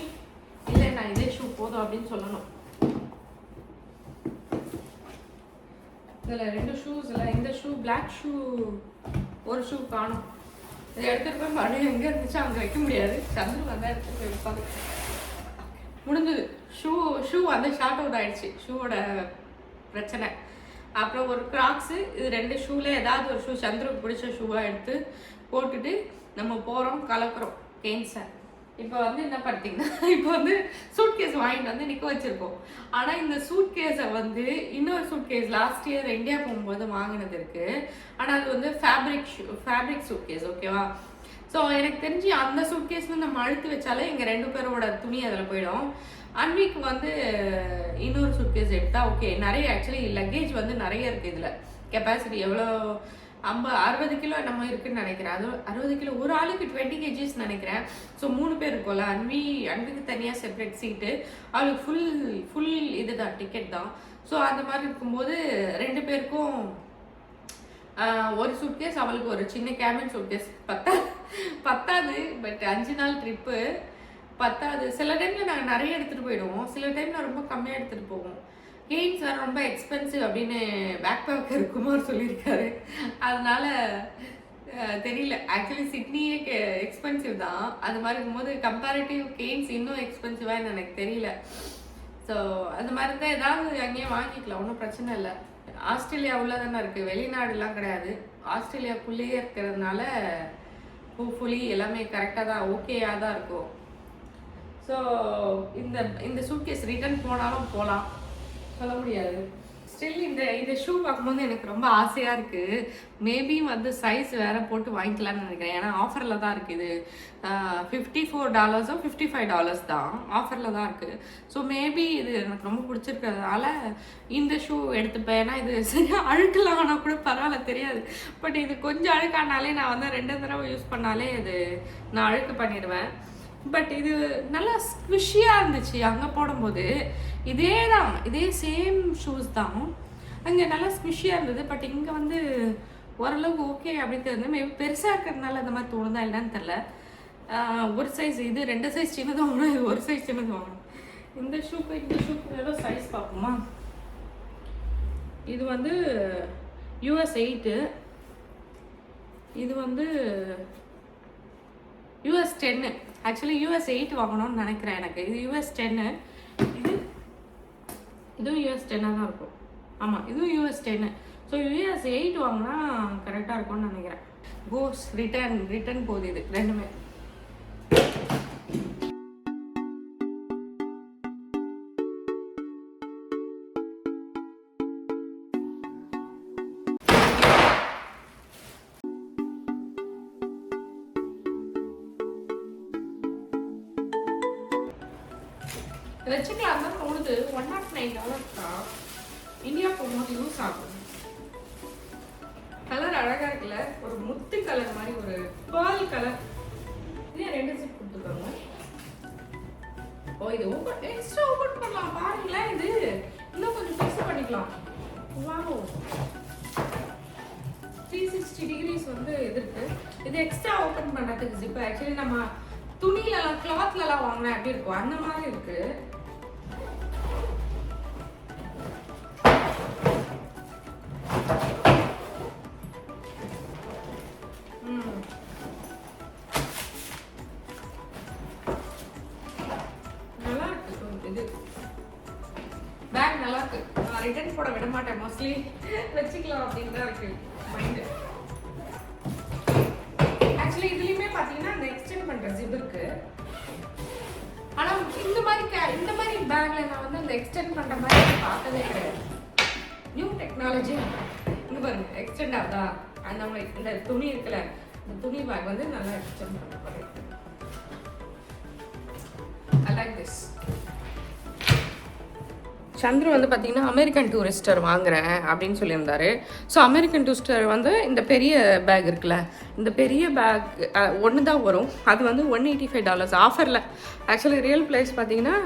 [SPEAKER 1] இல்லை நான் இதே ஷூ போதும் அப்படின்னு சொல்லணும். இதில் 2 ஷூஸ் இல்லை, இந்த ஷூ பிளாக் ஷூ ஒரு ஷூ காணும். இதை எடுத்துகிட்டு போய் மறுபடியும் எங்கே இருந்துச்சு அங்கே வைக்க முடியாது. சந்துரு வந்தால் எடுத்துகிட்டு போய் வைப்பாங்க. முடிஞ்சது. ஷூ வந்து ஷார்ட் அவுட் ஆகிடுச்சு, ஷூவோட பிரச்சனை. அப்புறம் ஒரு கிராக்ஸு, இது 2 ஷூவில் ஏதாவது ஒரு ஷூ சந்துருக்கு பிடிச்ச ஷூவாக எடுத்து போட்டுட்டு நம்ம போகிறோம், கலக்குறோம் கேன்ஸை. இப்போ வந்து என்ன பார்த்தீங்கன்னா, இப்போ வந்து சூட்கேஸ் வாங்கிட்டு வந்து நிற்க வச்சுருக்கோம். ஆனால் இந்த சூட்கேஸை வந்து இன்னொரு சூட்கேஸ் லாஸ்ட் இயர் இந்தியா போகும்போது வாங்கினது இருக்குது. ஆனால் அது வந்து ஃபேப்ரிக் சூட்கேஸ், ஓகேவா? ஸோ எனக்கு தெரிஞ்சு அந்த சூட்கேஸ் வந்து நம்ம அழுத்தி வச்சாலே எங்கள் 2 பேரோட துணி அதில் போயிடும். அன்வீக்கு வந்து இன்னொரு சூட்கேஸ் எடுத்தால் ஓகே. நிறைய ஆக்சுவலி லக்கேஜ் வந்து நிறைய இருக்குது இதில். கெப்பாசிட்டி எவ்வளோ 60 கிலோ நம்ம இருக்குன்னு நினைக்கிறேன். அது 60 கிலோ, ஒரு ஆளுக்கு 20 kgs நினைக்கிறேன். ஸோ 3 பேர் இருக்கோம்ல, அன்விக்கு தனியாக செப்பரேட் சீட்டு, அவளுக்கு ஃபுல் இதுதான் டிக்கெட் தான். ஸோ அந்த மாதிரி இருக்கும்போது 2 பேருக்கும் ஒரு சூட்கேஸ், அவளுக்கு ஒரு சின்ன கேபின் சூட்கேஸ் பத்தாது. பட் 5 நாள் ட்ரிப்பு பத்தாது. சில டைமில் நாங்கள் நிறைய எடுத்துகிட்டு போயிடுவோம், சில டைமில் ரொம்ப கம்மியாக எடுத்துகிட்டு போவோம். கெயின்ஸ் வேறு ரொம்ப எக்ஸ்பென்சிவ் அப்படின்னு பேக் பேக்கர் குமார் சொல்லியிருக்காரு. அதனால தெரியல, ஆக்சுவலி சிட்னியே எக்ஸ்பென்சிவ் தான். அது மாதிரி இருக்கும்போது கம்பேரிட்டிவ் கெயின்ஸ் இன்னும் எக்ஸ்பென்சிவாக எனக்கு தெரியல. ஸோ அந்த மாதிரி தான் ஏதாவது அங்கேயே வாங்கிக்கலாம், ஒன்றும் பிரச்சனை இல்லை. ஆஸ்திரேலியா உள்ளதானே இருக்குது, வெளிநாடுலாம் கிடையாது. ஆஸ்திரேலியாக்குள்ளேயே இருக்கிறதுனால ஹோப்ஃபுல்லி எல்லாமே கரெக்டாக தான், ஓகேயாக தான் இருக்கும். ஸோ இந்த சூட்கேஸ் ரிட்டர்ன் போனாலும் போகலாம், சொல்ல முடியாது. ஸ்டில் இந்த ஷூ பார்க்கும்போது எனக்கு ரொம்ப ஆசையாக இருக்குது. மேபி வந்து சைஸ் வேறு போட்டு வாங்கிக்கலான்னு நினைக்கிறேன். ஏன்னா ஆஃபரில் தான் இருக்குது. இது $54 $55 தான் ஆஃபரில் தான் இருக்குது. ஸோ மேபி இது எனக்கு ரொம்ப பிடிச்சிருக்கிறதுனால இந்த ஷூ எடுத்துப்பேன். ஏன்னா இது சரியாக அழுக்கலாம் ஆனால் கூட பரவாயில்ல, தெரியாது. பட் இது கொஞ்சம் அழுக்கானாலே நான் வந்து 2 தடவை யூஸ் பண்ணாலே இது நான் அழுக்கு பண்ணிடுவேன். பட் இது நல்லா ஸ்குவிஷியாக இருந்துச்சு அங்கே போடும்போது. இதே சேம் ஷூஸ் தான். அங்கே நல்லா ஸ்குஷியாக இருந்தது. பட் இங்கே வந்து ஓரளவுக்கு ஓகே அப்படின்னு தெரிஞ்சு மேபி பெருசாக இருக்கிறதுனால அந்த மாதிரி தோணுதா இல்லைன்னு தெரில. ஒரு சைஸ் இது 2 சைஸ் சின்னது வாங்கணும், இது ஒரு சைஸ் சின்னது வாங்கணும். இந்த ஷூக்கு ஏதோ சைஸ் பார்ப்போமா. இது வந்து US 8, இது வந்து US 10. ஆக்சுவலி US 8 வாங்கணும்னு நினைக்கிறேன். எனக்கு இது US 10, இதுவும் US 10 தான் இருக்கும். ஆமாம், இதுவும் US 10. ஸோ US 8 வாங்கினா கரெக்டாக இருக்கும்னு நினைக்கிறேன். கோஸ் ரிட்டர்ன் போகுது இது ரெண்டுமே. வச்சுக்கலாம் தான் தோணுது. $109 தான். இந்தியா போகும்போது யூஸ் ஆகும். கலர் அழகா இருக்குல்ல, ஒரு முத்து கலர் மாதிரி, ஒரு பால் கலர். இதே 2 ஜிப் கொடுத்துருக்காங்க. ஓ, இது எக்ஸ்ட்ரா ஓபன் பண்ணலாம் பாருங்களேன். இது இன்னும் கொஞ்சம் பெருசு பண்ணிக்கலாம். வாவ், 360 டிகிரிஸ் வந்து இது இருக்கு. இது எக்ஸ்ட்ரா ஓபன் பண்றதுக்கு ஜிப். ஆக்சுவலி நம்ம துணியிலலாம் கிளாத்லலாம் வாங்கினா எப்படி இருக்கும் அந்த மாதிரி இருக்கு. நல்லா இருக்கு. இது பேக் நல்லா இருக்கு. நான் ரிட்டர்ன் போட விட மாட்டேன், மோஸ்ட்லி வச்சுக்கலாம் அப்படின்னு தான் இருக்கு மைண்டு. ஆக்சுவலி இதுலயுமே பாத்தீங்கன்னா அந்த எக்ஸ்டெண்ட் பண்ற ஜிப் இருக்கு. ஆனா இந்த மாதிரி பேக்ல நான் வந்து அந்த எக்ஸ்டெண்ட் பண்ற மாதிரி பார்த்ததே கிடையாது. New technology. இங்க பாருங்க, எக்ஸ்டெண்ட் ஆகுதா அந்த மாதிரி. இந்த துணி இருக்குல்ல, இந்த துணி பேக் வந்து நல்லா எக்ஸ்டெண்ட் பண்ண போறேன். I like this. சந்திரு வந்து பார்த்தீங்கன்னா அமெரிக்கன் டூரிஸ்டர் வாங்குறேன் அப்படின்னு சொல்லியிருந்தாரு. ஸோ அமெரிக்கன் டூரிஸ்டர் வந்து இந்த பெரிய பேக் இருக்குல்ல, இந்த பெரிய பேக் ஒன்று தான் வரும். அது வந்து $185 ஆஃபரில். ஆக்சுவலி ரியல் ப்ரைஸ் பார்த்தீங்கன்னா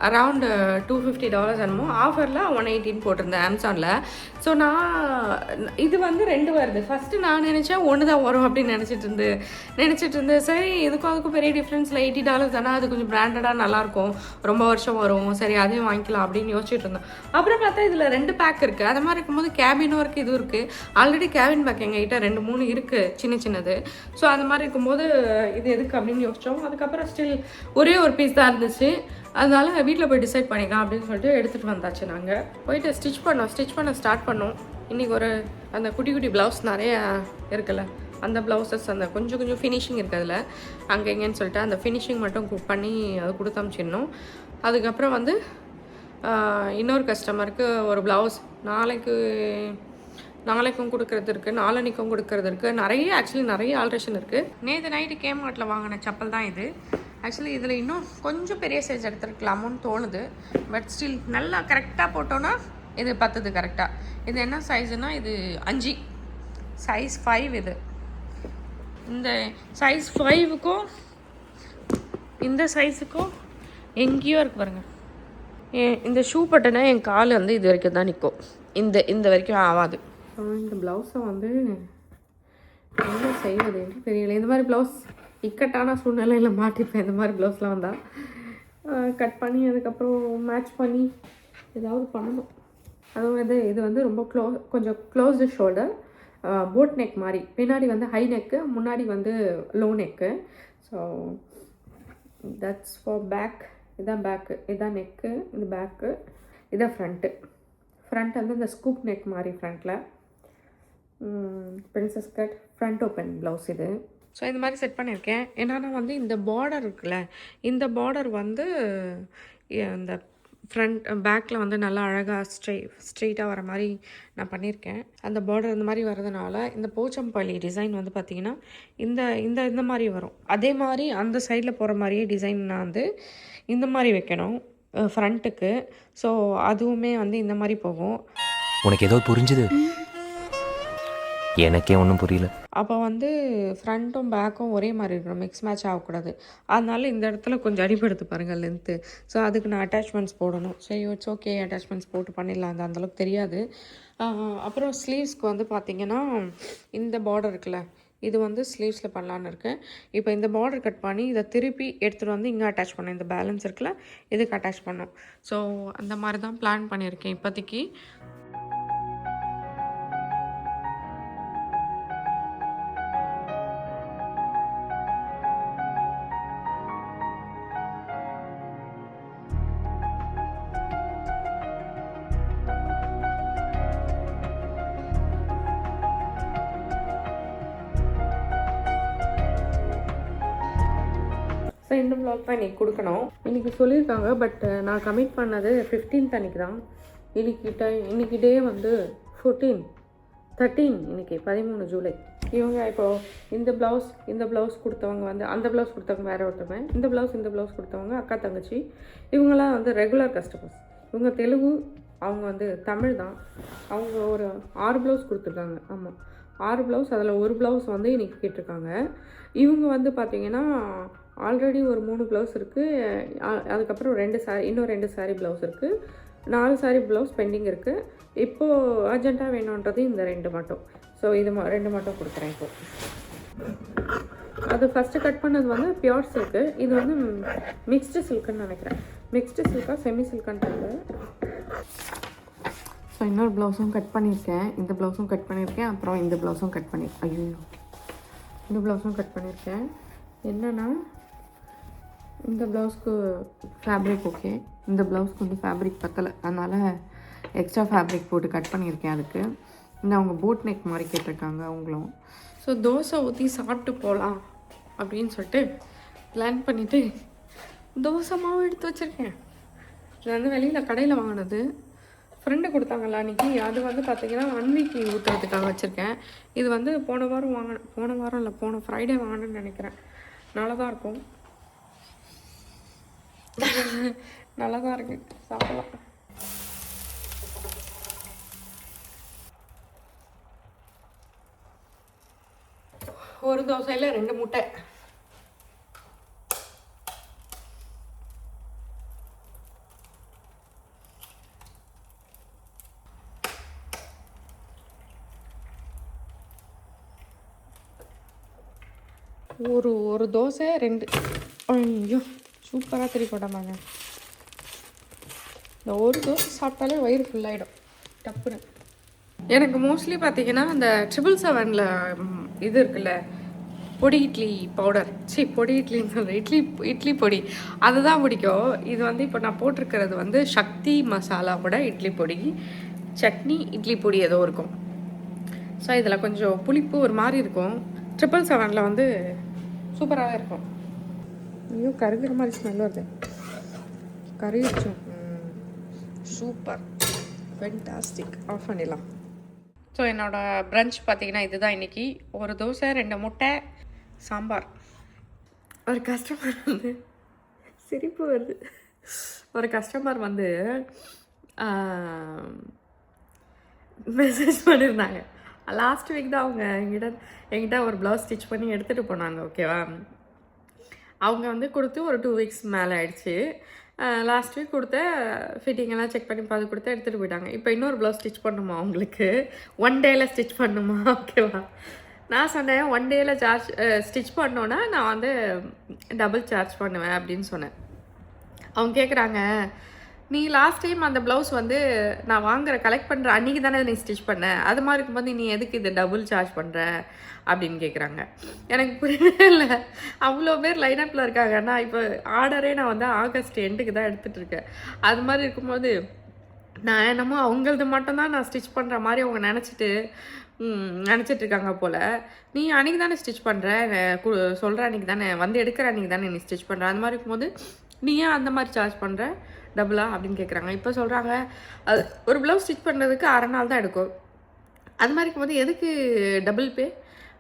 [SPEAKER 1] அரவுண்ட் $250 என்னமோ, ஆஃபரில் 118 போட்டிருந்தேன் அமேசானில். ஸோ நான் இது வந்து 2 வருது. ஃபஸ்ட்டு நான் நினச்சேன் 1 தான் வரும் அப்படின்னு நினச்சிட்டு இருந்தேன். சரி, அதுக்கும் பெரிய டிஃப்ரென்ஸில் $80 தானே, அது கொஞ்சம் பிராண்டடாக நல்லாயிருக்கும், ரொம்ப வருஷம் வரும், சரி அதையும் வாங்கிக்கலாம் அப்படின்னு யோசிச்சுட்டு இருந்தோம். அப்புறம் பார்த்தா இதில் 2 பேக் இருக்குது. அது மாதிரி இருக்கும்போது கேபினும் இருக்குது, இதுவும் இருக்குது. ஆல்ரெடி கேபின் பேக் எங்ககிட்ட 2-3 இருக்குது சின்னது. ஸோ அந்த மாதிரி இருக்கும்போது இது எதுக்கு அப்படின்னு யோசித்தோம். அதுக்கப்புறம் ஸ்டில் ஒரே ஒரு பீஸ் தான் இருந்துச்சு. அதனால வீட்டில் போய் டிசைட் பண்ணிக்கலாம் அப்படின்னு சொல்லிட்டு எடுத்துகிட்டு வந்தாச்சு. நாங்கள் போயிட்டு ஸ்டிச் பண்ண ஸ்டார்ட் பண்ணோம். இன்றைக்கி ஒரு அந்த குட்டி ப்ளவுஸ் நிறைய இருக்குல்ல, அந்த ப்ளவுசஸ் அந்த கொஞ்சம் ஃபினிஷிங் இருக்குது அதில் அங்கே எங்கேன்னு சொல்லிட்டு அந்த ஃபினிஷிங் மட்டும் பண்ணி அது கொடுத்தமிச்சிடணும். அதுக்கப்புறம் வந்து இன்னொரு கஸ்டமருக்கு ஒரு ப்ளவுஸ் நாளைக்கும் கொடுக்கறது இருக்குது, நாளன்னைக்கும் கொடுக்கறது இருக்குது. நிறைய ஆல்ட்ரேஷன் இருக்குது. நேற்று நைட்டு கேமார்ட்டில் வாங்கின செப்பல் தான் இது. ஆக்சுவலி இதில் இன்னும் கொஞ்சம் பெரிய சைஸ் எடுத்துருக்கலாமோன்னு தோணுது. பட் ஸ்டில் நல்லா கரெக்டாக போட்டோன்னா இது 10 கரெக்டாக. இது என்ன சைஸுனால் இது 5, சைஸ் 5 இது. இந்த சைஸ் 5க்கும் இந்த சைஸுக்கும் எங்கேயோ இருக்குது பாருங்கள். இந்த ஷூ பட்டனை என் கால் வந்து இது வரைக்கும் தான் நிற்கும், இந்த வரைக்கும் ஆகாது. இந்த ப்ளவுஸை வந்து என்ன செய்வது என்று தெரியல. இந்த மாதிரி ப்ளவுஸ் இக்கட்டான சூழ்நிலையில் மாட்டிப்பேன். இந்த மாதிரி ப்ளவுஸ்லாம் வந்தால் கட் பண்ணி அதுக்கப்புறம் மேட்ச் பண்ணி ஏதாவது பண்ணணும். அதுவும் இது வந்து ரொம்ப கொஞ்சம் க்ளோஸ்டு ஷோல்டர், போட் நெக் மாதிரி. பின்னாடி வந்து ஹை நெக்கு, முன்னாடி வந்து low neck. So that's for back. இதான் பேக்கு, இதான் நெக்கு, இது பேக்கு, இதான் ஃப்ரண்ட் வந்து இந்த ஸ்கூப் நெக் மாதிரி ஃப்ரண்ட்டில். Princess cut front open blouse இது. ஸோ இந்த மாதிரி செட் பண்ணியிருக்கேன். என்னன்னா வந்து இந்த பார்டர் இருக்குல்ல, இந்த பார்டர் வந்து இந்த ஃப்ரண்ட் பேக்கில் வந்து நல்லா அழகாக ஸ்ட்ரெயிட்டாக வர மாதிரி நான் பண்ணியிருக்கேன். அந்த பார்டர் இந்த மாதிரி வர்றதுனால இந்த போச்சம்பள்ளி டிசைன் வந்து பார்த்திங்கன்னா இந்த மாதிரி வரும். அதே மாதிரி அந்த சைடில் போகிற மாதிரியே டிசைன் நான் வந்து இந்த மாதிரி வைக்கணும் ஃப்ரண்ட்டுக்கு. ஸோ அதுவுமே வந்து இந்த மாதிரி போகும்.
[SPEAKER 4] உனக்கு ஏதோ புரிஞ்சுது? எனக்கே ஒன்றும் புரியல.
[SPEAKER 1] அப்போ வந்து ஃப்ரண்ட்டும் பேக்கும் ஒரே மாதிரி இருக்கணும், மிக்ஸ் மேட்ச் ஆகக்கூடாது. அதனால இந்த இடத்துல கொஞ்சம் அடிபடுத்து பாருங்கள் லென்த்து. ஸோ அதுக்கு நான் அட்டாச்மெண்ட்ஸ் போடணும். சரி இட்ஸ் ஓகே, அட்டாச்மெண்ட்ஸ் போட்டு பண்ணிடலாம், அது அந்தளவுக்கு தெரியாது. அப்புறம் ஸ்லீவ்ஸ்க்கு வந்து பார்த்திங்கன்னா இந்த பார்டர் இருக்குல்ல, இது வந்து ஸ்லீவ்ஸில் பண்ணலான்னு இருக்கேன். இப்போ இந்த பார்டர் கட் பண்ணி இதை திருப்பி எடுத்துகிட்டு வந்து இங்கே அட்டாச் பண்ணேன். இந்த பேலன்ஸ் இருக்குல்ல, இதுக்கு அட்டாச் பண்ணோம். ஸோ அந்த மாதிரி தான் பிளான் பண்ணியிருக்கேன் இப்போதைக்கு. ஸோ இந்த ப்ளாக் தான் இன்றைக்கி கொடுக்கணும். இன்றைக்கி சொல்லியிருக்காங்க, பட் நான் கமிட் பண்ணது 15th அன்றைக்கி தான். இன்றைக்கி டே வந்து 14, 13, இன்றைக்கி 13 ஜூலை. இவங்க இப்போது இந்த ப்ளவுஸ் கொடுத்தவங்க வந்து அந்த ப்ளவுஸ் கொடுத்தவங்க வேறு ஒருத்தவங்க, இந்த ப்ளவுஸ் கொடுத்தவங்க அக்கா தங்கச்சி. இவங்களாம் வந்து ரெகுலர் கஸ்டமர்ஸ். இவங்க தெலுங்கு, அவங்க வந்து தமிழ் தான். அவங்க ஒரு 6 ப்ளவுஸ் கொடுத்துருக்காங்க. ஆமாம், 6 ப்ளவுஸ். அதில் ஒரு ப்ளவுஸ் வந்து இன்றைக்கி கேட்டிருக்காங்க. இவங்க வந்து பார்த்திங்கன்னா ஆல்ரெடி ஒரு 3 ப்ளவுஸ் இருக்குது. அதுக்கப்புறம் இன்னும் 2 சாரீ ப்ளவுஸ் இருக்குது. 4 சாரீ ப்ளவுஸ் பெண்டிங் இருக்குது. இப்போது அர்ஜென்ட்டாக வேணுன்றது இந்த 2 மட்டும். ஸோ இது 2 மட்டும் கொடுக்குறேன் இப்போது. அது ஃபஸ்ட்டு கட் பண்ணது வந்து பியோர் சில்க்கு. இது வந்து மிக்ஸ்டு சில்க்குன்னு நினைக்கிறேன். Mixed Chilika semi சில்க்குன்றது. ஸோ இன்னொரு ப்ளவுஸும் கட் பண்ணியிருக்கேன். இந்த ப்ளவுஸும் கட் பண்ணியிருக்கேன். அப்புறம் இந்த ப்ளவுஸும் கட் இந்த ப்ளவுஸும் கட் பண்ணியிருக்கேன். என்னென்னா இந்த ப்ளவுஸ்க்கு ஃபேப்ரிக் ஓகே, இந்த ப்ளவுஸ்க்கு வந்து ஃபேப்ரிக் பத்தலை, அதனால் எக்ஸ்ட்ரா ஃபேப்ரிக் போட்டு கட் பண்ணியிருக்கேன். அதுக்கு இந்த அவங்க போட் நெக் மாதிரி கேட்டிருக்காங்க அவங்களும். ஸோ தோசை ஊற்றி சாப்பிட்டு போகலாம் அப்படின்னு சொல்லிட்டு பிளான் பண்ணிவிட்டு தோசை மாவு எடுத்து வச்சுருக்கேன். இது வந்து வெளியில் கடையில் வாங்கினது, ஃப்ரெண்டு கொடுத்தாங்கல்ல அன்றைக்கி. அது வந்து பார்த்திங்கன்னா 1 வீக் ஊற்றுறதுக்காக வச்சுருக்கேன். இது வந்து போன வாரம் ஃப்ரைடே வாங்கினேன்னு நினைக்கிறேன். நல்லா தான் இருக்கும், நல்லா தான் இருக்குது, சாப்பிடலாம். ஒரு தோசையில் 2 முட்டை. ஒரு தோசை 2. ஐயோ சூப்பராக திருப்பி போட்டாமாங்க. இந்த ஒரு தோசை சாப்பிட்டாலே வயிறு ஃபுல்லாகிடும் டப்புன்னு. எனக்கு மோஸ்ட்லி பார்த்திங்கன்னா அந்த 777 இது இருக்குல்ல, பொடி இட்லி பவுடர், பொடி இட்லின்னு சொல்கிறேன், இட்லி பொடி, அதுதான் பிடிக்கும். இது வந்து இப்போ நான் போட்டிருக்கிறது வந்து சக்தி மசாலாவோட இட்லி பொடி, சட்னி இட்லி பொடி ஏதோ இருக்கும். ஸோ இதில் கொஞ்சம் புளிப்பு ஒரு மாதிரி இருக்கும். 777 வந்து சூப்பராகவே இருக்கும். ஐயோ கருகிற மாதிரி ஸ்மெல் வருது, கருகிடுச்சோம். Super, fantastic. ஆஃப் பண்ணிடலாம். ஸோ என்னோடய ப்ரன்ச் பார்த்திங்கன்னா இதுதான் இன்றைக்கி. ஒரு தோசை, 2 முட்டை, சாம்பார். ஒரு கஸ்டமர் வந்து சிரிப்பு வருது. ஒரு கஸ்டமர் வந்து மெசேஜ் பண்ணியிருந்தாங்க. லாஸ்ட் வீக் தான் அவங்க என்கிட்ட ஒரு ப்ளவுஸ் ஸ்டிச் பண்ணி எடுத்துகிட்டு போனாங்க. ஓகேவா, அவங்க வந்து கொடுத்து ஒரு 2 வீக்ஸ் மேலே ஆயிடுச்சு. லாஸ்ட் வீக் கொடுத்த ஃபிட்டிங்கெல்லாம் செக் பண்ணி பார்த்து கொடுத்து எடுத்துகிட்டு போயிட்டாங்க. இப்போ இன்னொரு ப்ளவுஸ் ஸ்டிச் பண்ணுமா அவங்களுக்கு, 1 டேயில் ஸ்டிச் பண்ணுமா? ஓகேவா, நான் சொன்னேன் 1 டேயில் ஸ்டிச் பண்ணோன்னா நான் வந்து டபுள் சார்ஜ் பண்ணுவேன் அப்படின்னு சொன்னேன். அவங்க கேட்குறாங்க, நீ லாஸ்ட் டைம் அந்த ப்ளவுஸ் வந்து நான் கலெக்ட் பண்ணுற அன்றைக்கி தானே நீ ஸ்டிச் பண்ண, அது மாதிரி இருக்கும்போது நீ எதுக்கு இது டபுள் சார்ஜ் பண்ணுற அப்படின்னு கேட்குறாங்க. எனக்கு புரியவே இல்லை. அவ்வளோ பேர் லைனப்பில் இருக்காங்க. நான் இப்போ ஆர்டரே நான் வந்து ஆகஸ்ட் எண்டுக்கு தான் எடுத்துகிட்ருக்கேன். அது மாதிரி இருக்கும்போது நான் என்னமோ அவங்களது மட்டும்தான் நான் ஸ்டிச் பண்ணுற மாதிரி அவங்க நினச்சிட்ருக்காங்க போல். நீ அன்றைக்கி தானே ஸ்டிச் பண்ணுற, சொல்கிற அன்றைக்கி தானே வந்து எடுக்கிற அன்றைக்கி தானே நீ ஸ்டிச் பண்ணுற, அது மாதிரி இருக்கும்போது நீ ஏன் அந்த மாதிரி சார்ஜ் பண்ணுற டபுளா அப்படின்னு கேட்குறாங்க. இப்போ சொல்கிறாங்க அது ஒரு ப்ளவுஸ் ஸ்டிச் பண்ணுறதுக்கு 1/2 நாள் தான் எடுக்கும், அது மாதிரி இருக்கும்போது எதுக்கு டபுள் பே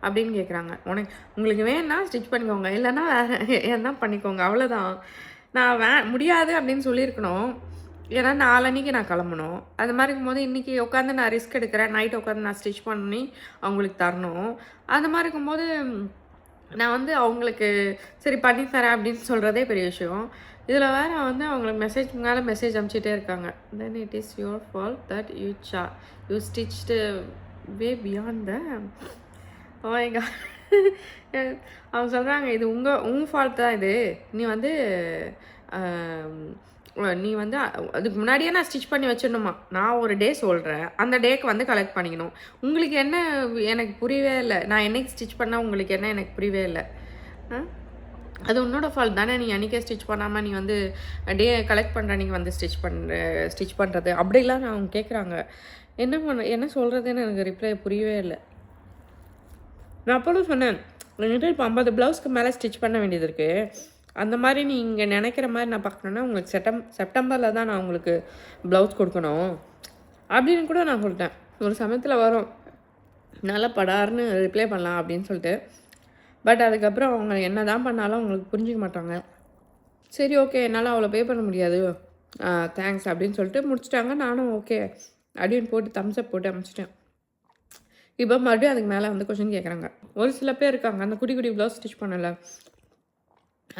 [SPEAKER 1] அப்படின்னு கேட்குறாங்க. உங்களுக்கு வேணா ஸ்டிச் பண்ணிக்கோங்க, இல்லைன்னா வேறு என்ன பண்ணிக்கோங்க, அவ்வளோதான். நான் முடியாது அப்படின்னு சொல்லியிருக்கணும். ஏன்னா நாளன்னைக்கு நான் கிளம்பணும். அது மாதிரி இருக்கும்போது இன்றைக்கி உட்காந்து நான் ரிஸ்க் எடுக்கிறேன், நைட் உட்காந்து நான் ஸ்டிச் பண்ணி அவங்களுக்கு தரணும். அந்த மாதிரி இருக்கும்போது நான் வந்து அவங்களுக்கு சரி பண்ணி தரேன் அப்படின்னு சொல்கிறதே பெரிய விஷயம். இதில் வேறு வந்து அவங்களுக்கு மெசேஜ் மேலே மெசேஜ் அனுப்பிச்சிட்டே இருக்காங்க. Then it is your fault that you stitched way beyond the ஓங்க. அவங்க சொல்கிறாங்க இது உங்கள் ஃபால்ட் தான் இது. நீ வந்து அதுக்கு முன்னாடியே நான் ஸ்டிச் பண்ணி வச்சிடணுமா? நான் ஒரு டே சொல்கிறேன், அந்த டேக்கு வந்து கலெக்ட் பண்ணிக்கணும். உங்களுக்கு என்ன எனக்கு புரியவே இல்லை. நான் என்னைக்கு ஸ்டிச் பண்ணால் உங்களுக்கு என்ன எனக்கு புரியவே இல்லை. அது உன்னோட ஃபால்ட் தானே. நீ அன்றைக்கே ஸ்டிச் பண்ணாமல் நீ வந்து டே கலெக்ட் பண்ணுற அன்றைக்கி வந்து ஸ்டிச் பண்ணுறது அப்படிலாம் அவங்க கேட்குறாங்க. என்ன சொல்கிறதுன்னு எனக்கு ரிப்ளை புரியவே இல்லை. நான் அப்போதும் சொன்னேன், என்கிட்ட இப்போ 50 ப்ளவுஸ்க்கு மேலே ஸ்டிச் பண்ண வேண்டியது இருக்குது. அந்த மாதிரி நீங்கள் நினைக்கிற மாதிரி நான் பார்க்கணுன்னா உங்களுக்கு செப்டம்பரில் தான் நான் உங்களுக்கு ப்ளவுஸ் கொடுக்கணும் அப்படின்னு கூட நான் சொல்லிட்டேன். ஒரு சமயத்தில் வரும் நல்லா படார்னு ரிப்ளை பண்ணலாம் அப்படின்னு சொல்லிட்டு. பட் அதுக்கப்புறம் அவங்க என்ன தான் பண்ணாலும் அவங்களுக்கு புரிஞ்சிக்க மாட்டாங்க. சரி ஓகே என்னால் அவ்வளோ பே பண்ண முடியாது, தேங்க்ஸ் அப்படின்னு சொல்லிட்டு முடிச்சிட்டாங்க. நானும் ஓகே அப்படின்னு போட்டு தம்ஸ்அப் போட்டு அனுப்பிச்சிட்டேன். இப்போ மறுபடியும் அதுக்கு மேலே வந்து கொஷின் கேட்குறாங்க. ஒரு சில பேர் இருக்காங்க, அந்த குடி ப்ளவுஸ் ஸ்டிச் பண்ணலை,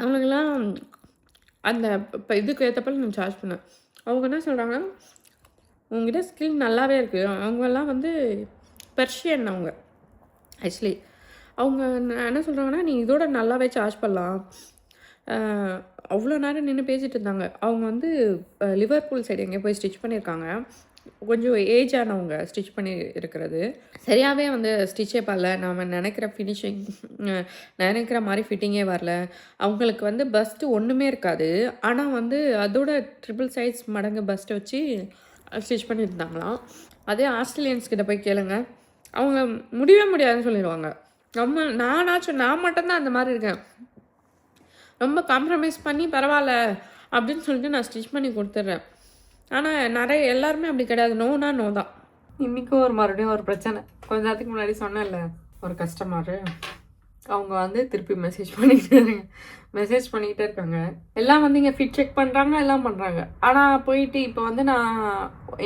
[SPEAKER 1] அவங்களுக்கெல்லாம் அந்த இப்போ இதுக்கு ஏற்றப்பல நான் சார்ஜ் பண்ணேன். அவங்க என்ன சொல்கிறாங்கன்னா, உங்ககிட்ட ஸ்கில் நல்லாவே இருக்குது. அவங்கெல்லாம் வந்து பெர்ஷியன் அவங்க. ஆக்சுவலி அவங்க என்ன சொல்கிறாங்கன்னா, நீ இதோட நல்லாவே சார்ஜ் பண்ணலாம். அவ்வளோ நேரம் நின்று பேசிகிட்டு இருந்தாங்க. அவங்க வந்து லிவர்பூல் சைடு எங்கேயோ போய் ஸ்டிச் பண்ணியிருக்காங்க. கொஞ்சம் ஏஜ் ஆனவங்க ஸ்டிச் பண்ணி இருக்கிறது. சரியாகவே வந்து ஸ்டிச்சே பண்ணல. நாம் நினைக்கிற ஃபினிஷிங் நினைக்கிற மாதிரி ஃபிட்டிங்கே வரல. அவங்களுக்கு வந்து பஸ்ட்டு ஒன்றுமே இருக்காது. ஆனால் வந்து அதோட ட்ரிபிள் சைஸ் மடங்கு பஸ்ட்டை வச்சு ஸ்டிச் பண்ணியிருந்தாங்களாம். அதே ஆஸ்திரேலியன்ஸ் கிட்ட போய் கேளுங்க, அவங்க முடியவே முடியாதுன்னு சொல்லிடுவாங்க. நான் மட்டும்தான் அந்த மாதிரி இருக்கேன். ரொம்ப காம்ப்ரமைஸ் பண்ணி பரவாயில்ல அப்படின்னு சொல்லிட்டு நான் ஸ்டிச் பண்ணி கொடுத்துட்றேன். ஆனால் எல்லாருமே அப்படி கிடையாது. நோனா நோ தான். இன்றைக்கும் மறுபடியும் ஒரு பிரச்சனை. கொஞ்ச நேரத்துக்கு முன்னாடி சொன்னேன்ல, ஒரு கஸ்டமரு அவங்க வந்து திருப்பி மெசேஜ் பண்ணிக்கிட்டே இருக்காங்க. எல்லாம் வந்து இங்கே ஃபிட் செக் பண்ணுறாங்க, எல்லாம் பண்ணுறாங்க. ஆனால் போயிட்டு இப்போ வந்து நான்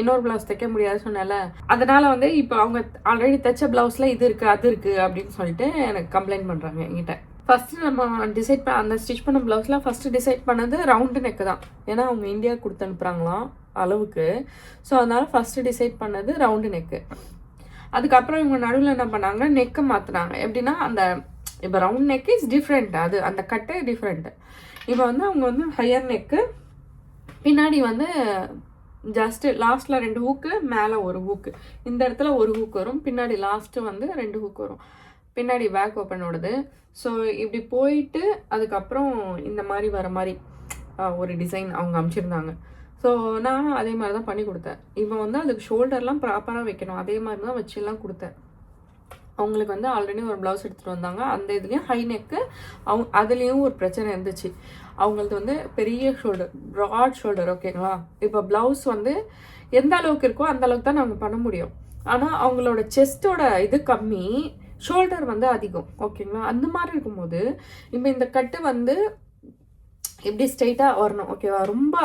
[SPEAKER 1] இன்னொரு ப்ளவுஸ் தைக்க முடியாது சொன்னேன்ல, அதனால் வந்து இப்போ அவங்க ஆல்ரெடி தைச்ச ப்ளவுஸில் இது இருக்குது அது இருக்குது அப்படின்னு சொல்லிட்டு எனக்கு கம்ப்ளைண்ட் பண்ணுறாங்க என்கிட்ட. ஃபஸ்ட்டு நம்ம அந்த ஸ்டிச் பண்ண ப்ளவுஸ்லாம் ஃபஸ்ட்டு டிசைட் பண்ணது ரவுண்டு நெக்கு தான். ஏன்னா அவங்க இந்தியா கொடுத்து அனுப்புகிறாங்களாம் அளவுக்கு. ஸோ அதனால் ஃபஸ்ட்டு டிசைட் பண்ணது ரவுண்டு நெக்கு. அதுக்கப்புறம் இவங்க நடுவில் என்ன பண்ணாங்க, நெக்கை மாற்றினாங்க. எப்படின்னா அந்த இப்போ ரவுண்ட் நெக்கு இஸ் டிஃப்ரெண்ட், அது அந்த கட்டே டிஃப்ரெண்ட்டு. இப்போ வந்து அவங்க வந்து ஹையர் நெக்கு, பின்னாடி வந்து ஜஸ்ட்டு லாஸ்ட்டில் 2 ஹூக்கு, மேலே ஒரு ஹூக்கு, இந்த இடத்துல ஒரு ஹூக் வரும், பின்னாடி லாஸ்ட்டு வந்து 2 ஹூக் வரும், பின்னாடி பேக் ஓப்பனோடது. ஸோ இப்படி போயிட்டு அதுக்கப்புறம் இந்த மாதிரி வர மாதிரி ஒரு டிசைன் அவங்க அனுப்பிச்சிருந்தாங்க. ஸோ நான் அதே மாதிரி தான் பண்ணி கொடுத்தேன். இப்போ வந்து அதுக்கு ஷோல்டர்லாம் ப்ராப்பராக வைக்கணும், அதே மாதிரி தான் வச்சுலாம் கொடுத்தேன். அவங்களுக்கு வந்து ஆல்ரெடி ஒரு ப்ளவுஸ் எடுத்துகிட்டு வந்தாங்க. அந்த இதுலேயும் ஹை நெக்கு, அதுலேயும் ஒரு பிரச்சனை இருந்துச்சு. அவங்களுக்கு வந்து பெரிய ஷோல்டர், ப்ராட் ஷோல்டர், ஓகேங்களா. இப்போ ப்ளவுஸ் வந்து எந்த அளவுக்கு இருக்கோ அந்த அளவுக்கு தான் நாங்கள் பண்ண முடியும். ஆனால் அவங்களோட செஸ்ட்டோட இது கம்மி, ஷோல்டர் வந்து அதிகம், ஓகேங்களா. அந்த மாதிரி இருக்கும்போது இப்போ இந்த கட்டு வந்து இப்படி ஸ்ட்ரெயிட்டாக வரணும், ஓகேவா. ரொம்ப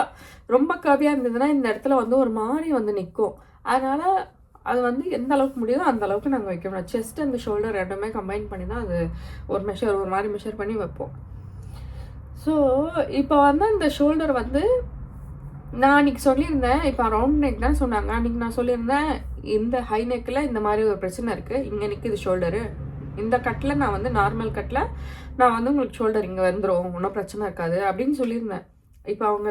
[SPEAKER 1] ரொம்ப கவியாக இருந்ததுன்னா இந்த இடத்துல வந்து ஒரு மாதிரி வந்து நிற்கும். அதனால் அது வந்து எந்த அளவுக்கு முடியுதோ அந்த அளவுக்கு நாங்கள் வைக்கணும். செஸ்ட் அந்த ஷோல்டர் ரெண்டுமே கம்பைன் பண்ணி தான் அது ஒரு மாதிரி மெஷர் பண்ணி வைப்போம். ஸோ இப்போ வந்து இந்த ஷோல்டர் வந்து நான் அன்றைக்கி சொல்லியிருந்தேன். இப்போ ரவுண்ட் நெக் தான் சொன்னாங்க. அன்றைக்கி நான் சொல்லியிருந்தேன், இந்த ஹை நெக்கில் இந்த மாதிரி ஒரு பிரச்சனை இருக்குது, இங்கே நிற்குது ஷோல்டரு. இந்த கட்டில் நான் வந்து நார்மல் கட்டில் நான் வந்து உங்களுக்கு ஷோல்டர் இங்கே வந்துடும், ஒன்றும் பிரச்சனை இருக்காது அப்படின்னு சொல்லியிருந்தேன். இப்போ அவங்க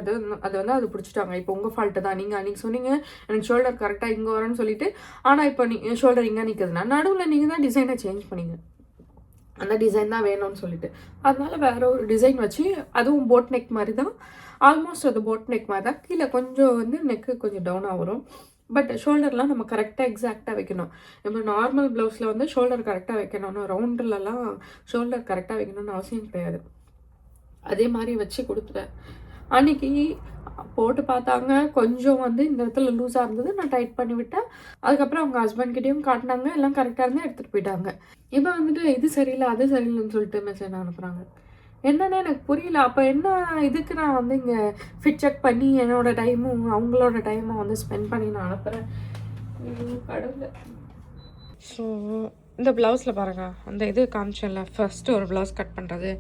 [SPEAKER 1] அது பிடிச்சிட்டாங்க. இப்போ உங்கள் ஃபால்ட்டு தான், நீங்கள் அன்றைக்கி சொன்னீங்க எனக்கு ஷோல்டர் கரெக்டாக இங்கே வரேன்னு சொல்லிட்டு, ஆனால் இப்போ ஷோல்டர் இங்கே நிற்குதுன்னா நடுவில் நீங்கள் தான் டிசைனை சேஞ்ச் பண்ணிங்க, அந்த டிசைன் தான் வேணும்னு சொல்லிட்டு. அதனால வேறு ஒரு டிசைன் வச்சு, அதுவும் போட் நெக் மாதிரி தான், ஆல்மோஸ்ட் அது போட் நெக் மாதிரி தான். கீழே கொஞ்சம் வந்து நெக்கு கொஞ்சம் டவுனாக வரும். பட் ஷோல்டர்லாம் நம்ம கரெக்டாக எக்ஸாக்டாக வைக்கணும். நம்ம நார்மல் ப்ளவுஸில் வந்து ஷோல்டர் கரெக்டாக வைக்கணும்னு, ரவுண்டுலலாம் ஷோல்டர் கரெக்டாக வைக்கணும்னு அவசியம் கிடையாது. அதே மாதிரி வச்சு கொடுத்துட்டேன். அன்றைக்கி போட்டு பார்த்தாங்க, கொஞ்சம் வந்து இந்த இடத்துல லூஸாக இருந்தது, நான் டைட் பண்ணி விட்டேன். அதுக்கப்புறம் அவங்க ஹஸ்பண்ட்கிட்டையும் காட்டினாங்க, எல்லாம் கரெக்டாக இருந்தால் எடுத்துகிட்டு போயிட்டாங்க. இப்போ வந்துட்டு இது சரியில்லை அது சரியில்லைன்னு சொல்லிட்டு மெசேஜ் அனுப்புகிறாங்க. என்னன்னு எனக்கு புரியல. அப்போ என்ன இதுக்கு நான் வந்து இங்கே ஃபிட் செக் பண்ணி என்னோடய டைமும் அவங்களோட டைமும் வந்து ஸ்பெண்ட் பண்ணி நான் அனுப்புகிறேன். கடவுளை. ஸோ இந்த ப்ளவுஸில் பாருங்கள், அந்த இது காமிச்சேன்ல ஃபஸ்ட்டு ஒரு ப்ளவுஸ் கட் பண்ணுறது,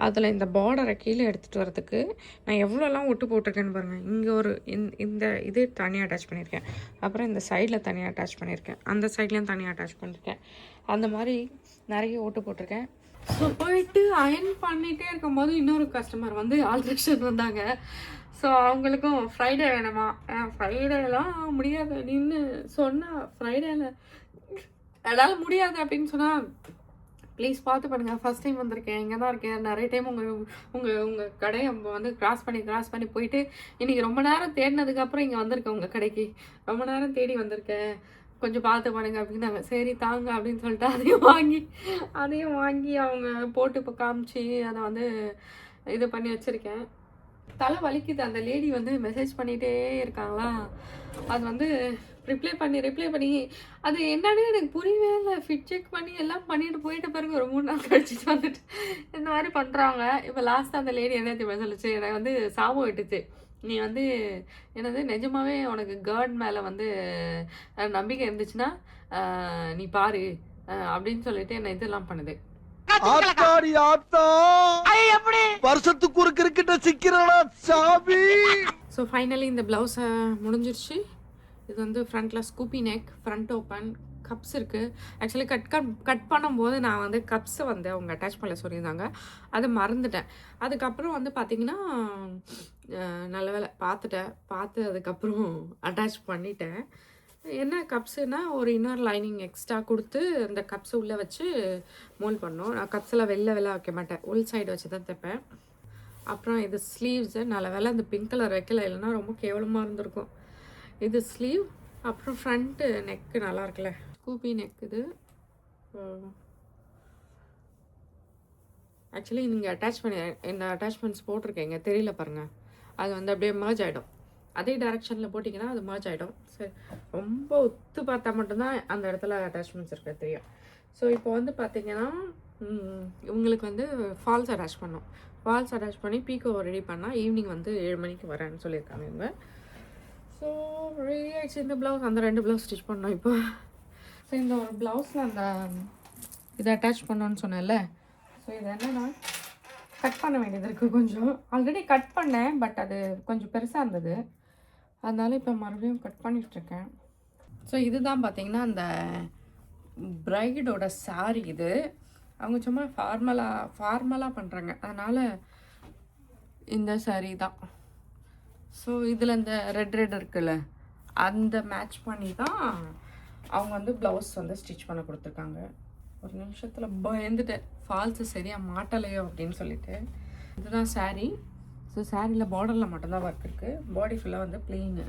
[SPEAKER 1] அதில் இந்த பார்டரை கீழே எடுத்துகிட்டு வரதுக்கு நான் எவ்வளோலாம் ஒட்டு போட்டிருக்கேன்னு பாருங்கள். இங்கே ஒரு இந்த இது தனியாக அட்டாச் பண்ணியிருக்கேன், அப்புறம் இந்த சைடில் தனியாக அட்டாச் பண்ணியிருக்கேன், அந்த சைட்லேயும் தனியாக அட்டாச் பண்ணியிருக்கேன். அந்த மாதிரி நிறைய ஓட்டு போட்டிருக்கேன். ஸோ போயிட்டு அயன் பண்ணிகிட்டே இருக்கும்போது இன்னொரு கஸ்டமர் வந்து ஆல்ட்ரேஷன் வந்தாங்க. ஸோ அவங்களுக்கும் ஃப்ரைடே வேணுமா, ஃப்ரைடேலாம் முடியாது அப்படின்னு சொன்னால், ஃப்ரைடேல என்னால் முடியாது அப்படின்னு சொன்னால் ப்ளீஸ் பார்த்து பண்ணுங்கள். ஃபஸ்ட் டைம் வந்திருக்கேன், இங்கே தான் இருக்கேன், நிறைய டைம் உங்கள் கடையை வந்து கிராஸ் பண்ணி போயிட்டு இன்றைக்கி ரொம்ப நேரம் தேடினதுக்கப்புறம் இங்கே வந்திருக்கேன். உங்கள் கடைக்கு ரொம்ப நேரம் தேடி வந்திருக்கேன், கொஞ்சம் பார்த்து பண்ணுங்க அப்படின்னாங்க. சரி தாங்க அப்படின்னு சொல்லிட்டு அதையும் வாங்கி அவங்க போட்டு இப்போ காமிச்சு அதை வந்து இது பண்ணி வச்சுருக்கேன். தலை வலிக்குது. அந்த லேடி வந்து மெசேஜ் பண்ணிகிட்டே இருக்காங்களா, அது வந்து ரிப்ளை பண்ணி அது என்னன்னு எனக்கு புரியவே இல்லை. ஃபிட் செக் பண்ணி எல்லாம் பண்ணிட்டு போயிட்ட பிறகு ஒரு 3 நாள் கழிச்சிட்டு வந்துட்டு இந்த மாதிரி பண்ணுறாங்க. இப்போ லாஸ்ட்டாக அந்த லேடி என்ன தெரியுமா சொல்லிச்சு, எனக்கு வந்து சாபம் விட்டுச்சு, நீ வந்து என்னது நிஜமாவே உனக்கு கேர்ட் மேலே வந்து நம்பிக்கை இருந்துச்சுன்னா நீ பாரு அப்படின்னு சொல்லிட்டு என்ன இதெல்லாம் பண்ணுது.
[SPEAKER 2] வருஷத்துக்கு ஒரு கிரிக்கெட்ட சிக்கிறடா சாமி.
[SPEAKER 1] ஸோ ஃபைனலி இந்த ப்ளவுஸை முடிஞ்சிருச்சு. இது வந்து ஃப்ரண்ட்டில் ஸ்கூப்பி நெக், ஃப்ரண்ட் ஓப்பன், கப்ஸ் இருக்குது. ஆக்சுவலி கட் பண்ணும்போது நான் வந்து கப்ஸை வந்து அவங்க அட்டாச் பண்ண சொல்லியிருந்தாங்க, அதை மறந்துட்டேன். அதுக்கப்புறம் வந்து பார்த்திங்கன்னா நல்ல வேலை பார்த்து அதுக்கப்புறம் அட்டாச் பண்ணிட்டேன். என்ன கப்ஸுனால் ஒரு இன்னொரு லைனிங் எக்ஸ்ட்ரா கொடுத்து அந்த கப்ஸை உள்ளே வச்சு மோல்ட் பண்ணோம். நான் கப்ஸெல்லாம் வெளில வைக்க மாட்டேன், உள் சைடு வச்சு தான் தைப்பேன். அப்புறம் இது ஸ்லீவ்ஸு, நல்ல வேலை அந்த பிங்க் கலர் வைக்கல, இல்லைன்னா ரொம்ப கேவலமாக இருந்திருக்கும். இது ஸ்லீவ். அப்புறம் ஃப்ரண்ட்டு நெக்கு நல்லா இருக்குல்ல, ஸ்கூப்பி நெக். இது ஆக்சுவலி நீங்கள் இந்த அட்டாச்மெண்ட்ஸ் போட்டிருக்கீங்க தெரியல பாருங்கள், அது வந்து அப்படியே மர்ஜ் ஆகிடும். அதே டைரெக்ஷனில் போட்டிங்கன்னா அது மர்ஜ் ஆகிடும். சரி, ரொம்ப ஒத்து பார்த்தா மட்டும்தான் அந்த இடத்துல அட்டாச்மெண்ட்ஸ் இருக்க தெரியும். ஸோ இப்போ வந்து பார்த்திங்கன்னா இவங்களுக்கு வந்து ஃபால்ஸ் அட்டாச் பண்ணோம். ஃபால்ஸ் அட்டாச் பண்ணி பீக்கோ ரெடி பண்ணால் ஈவினிங் வந்து 7 மணிக்கு வரேன்னு சொல்லியிருக்காங்க இவங்க. ஸோ ரெடி ஆகிடுச்சு இந்த ப்ளவுஸ். அந்த 2 ப்ளவுஸ் ஸ்டிச் பண்ணோம் இப்போ. ஸோ இந்த ஒரு ப்ளவுஸில் அந்த இதை அட்டாச் பண்ணோன்னு சொன்னேன்ல, ஸோ இது என்னென்னா கட் பண்ண வேண்டியது இருக்குது கொஞ்சம். ஆல்ரெடி கட் பண்ணேன், பட் அது கொஞ்சம் பெருசாக இருந்தது, அதனால இப்போ மறுபடியும் கட் பண்ணிகிட்ருக்கேன். ஸோ இதுதான் பார்த்திங்கன்னா அந்த பிரைடோட சாரீ. இது அவங்க சும்மா ஃபார்மலாக பண்ணுறாங்க, அதனால் இந்த சாரீ தான். ஸோ இதில் இந்த ரெட் இருக்குல்ல, அந்த மேட்ச் பண்ணி தான் அவங்க வந்து ப்ளவுஸ் வந்து ஸ்டிச் பண்ண கொடுத்துருக்காங்க. ஒரு நிமிஷத்தில் பயந்துட்டேன், ஃபால்ஸு சரியாக மாட்டலையோ அப்படின்னு சொல்லிட்டு. இதுதான் சாரீ. ஸோ சாரியில் பார்டரில் மட்டும்தான் ஒர்க் இருக்குது, பாடி ஃபுல்லாக வந்து ப்ளெயின்.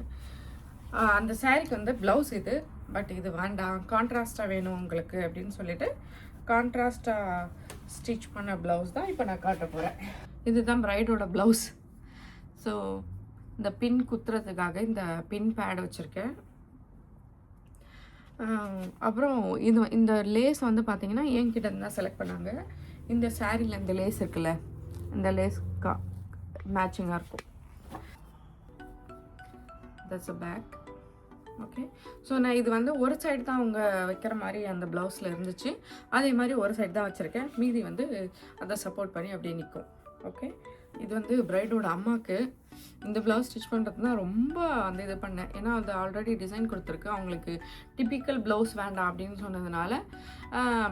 [SPEAKER 1] அந்த சாரீக்கு வந்து ப்ளவுஸ் இது, பட் இது வேண்டாம், கான்ட்ராஸ்ட்டாக வேணும் உங்களுக்கு அப்படின்னு சொல்லிட்டு கான்ட்ராஸ்ட்டாக ஸ்டிச் பண்ண ப்ளவுஸ் தான் இப்போ நான் காட்ட போகிறேன். இதுதான் ப்ரைடோட ப்ளவுஸ். ஸோ இந்த பின் குத்துறதுக்காக இந்த பின் பேட் வச்சுருக்கேன். அப்புறம் இந்த லேஸ் வந்து பார்த்திங்கன்னா என்கிட்ட இருந்தால் செலக்ட் பண்ணாங்க. இந்த சாரியில் இந்த லேஸ் இருக்குல்ல, இந்த லேஸ் மேட்சிங்காக இருக்கும். That's a back. Okay, so நான் இது வந்து ஒரு சைடு தான் அவங்க வைக்கிற மாதிரி அந்த ப்ளவுஸில் இருந்துச்சு, அதே மாதிரி ஒரு சைடு தான் வச்சுருக்கேன், மீதி வந்து அதை சப்போர்ட் பண்ணி அப்படியே நிற்கும். ஓகே, இது வந்து பிரைடோட அம்மாவுக்கு இந்த ப்ளவுஸ் ஸ்டிச் பண்ணுறது தான் ரொம்ப அந்த இது பண்ணேன். ஏன்னா அது ஆல்ரெடி டிசைன் கொடுத்துருக்கு, அவங்களுக்கு டிப்பிக்கல் ப்ளவுஸ் வேண்டாம் அப்படின்னு சொன்னதுனால.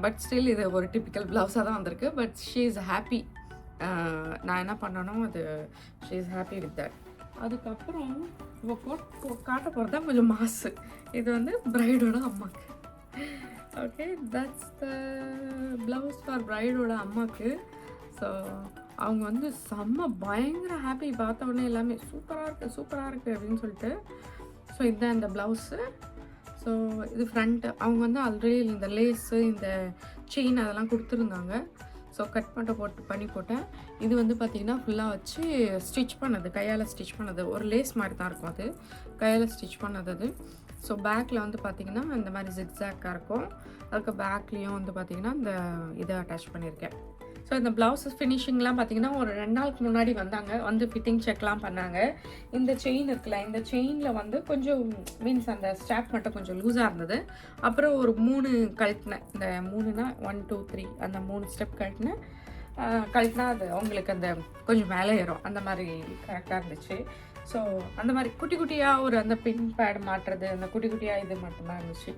[SPEAKER 1] பட் ஸ்டில் இது ஒரு டிப்பிக்கல் ப்ளவுஸாக தான் வந்திருக்கு. But she is happy. நான் என்ன பண்ணனோ அது she is happy with that. அதுக்கப்புறம் இப்போ காட்ட போகிறது தான் கொஞ்சம் மாசு. இது வந்து பிரைடோட அம்மாவுக்கு. Okay, that's the blouse for பிரைடோட அம்மாவுக்கு. ஸோ அவங்க வந்து செம்ம பயங்கர ஹாப்பி, பார்த்த உடனே எல்லாமே சூப்பராக இருக்குது அப்படின்னு சொல்லிட்டு. ஸோ இதுதான் இந்த ப்ளவுஸு. ஸோ இது ஃப்ரண்ட்டு. அவங்க வந்து ஆல்ரெடி இந்த லேஸு இந்த செயின் அதெல்லாம் கொடுத்துருந்தாங்க. ஸோ கட் பண்ணி போட்டேன். இது வந்து பார்த்திங்கன்னா ஃபுல்லாக வச்சு ஸ்டிச் பண்ணது, கையால் ஸ்டிச் பண்ணது. ஒரு லேஸ் மாதிரி தான் இருக்கும், அது கையால் ஸ்டிச் பண்ணது அது. ஸோ பேக்கில் வந்து பார்த்திங்கன்னா இந்த மாதிரி ஜிக்ஸாக்காக இருக்கும். அதுக்கு பேக்லேயும் வந்து பார்த்திங்கன்னா இந்த இதை அட்டாச் பண்ணியிருக்கேன். ஸோ இந்த ப்ளவுஸஸ் ஃபினிஷிங்லாம் பார்த்தீங்கன்னா ஒரு 2 நாளுக்கு முன்னாடி வந்தாங்க, வந்து ஃபிட்டிங் செக்லாம் பண்ணாங்க. இந்த செயின் இருக்குல்ல, இந்த செயினில் வந்து கொஞ்சம் மீன்ஸ் அந்த ஸ்ட்ராப் மட்டும் கொஞ்சம் லூஸாக இருந்தது. அப்புறம் ஒரு 3 கழட்டினேன். இந்த 3னா 1 2 3 அந்த 3 ஸ்டெப் கழட்டினா அது அவங்களுக்கு அந்த கொஞ்சம் மேலே ஏறும், அந்த மாதிரி கரெக்டாக இருந்துச்சு. ஸோ அந்த மாதிரி குட்டி குட்டியாக ஒரு அந்த பின் பேட் மாட்டுறது, அந்த குட்டி குட்டியாக இது மட்டும்தான் இருந்துச்சு.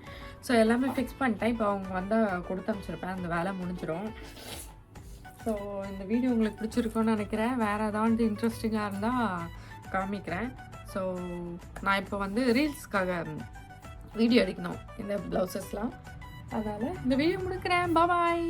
[SPEAKER 1] ஸோ எல்லாமே ஃபிக்ஸ் பண்ணிட்டேன். இப்போ அவங்க வந்தால் கொடுத்து அனுப்பிச்சிருப்பேன், அந்த வேலை முடிஞ்சிடும். ஸோ இந்த வீடியோ உங்களுக்கு பிடிச்சிருக்குன்னு நினைக்கிறேன். வேறு ஏதாவது இன்ட்ரெஸ்டிங்காக இருந்தால் காமிக்கிறேன். ஸோ நான் இப்போ வந்து ரீல்ஸ்க்காக வீடியோ எடுக்கணும் இந்த ப்ளவுசஸ்லாம், அதனால் இந்த வீடியோ முடிக்கிறேன். பாய்.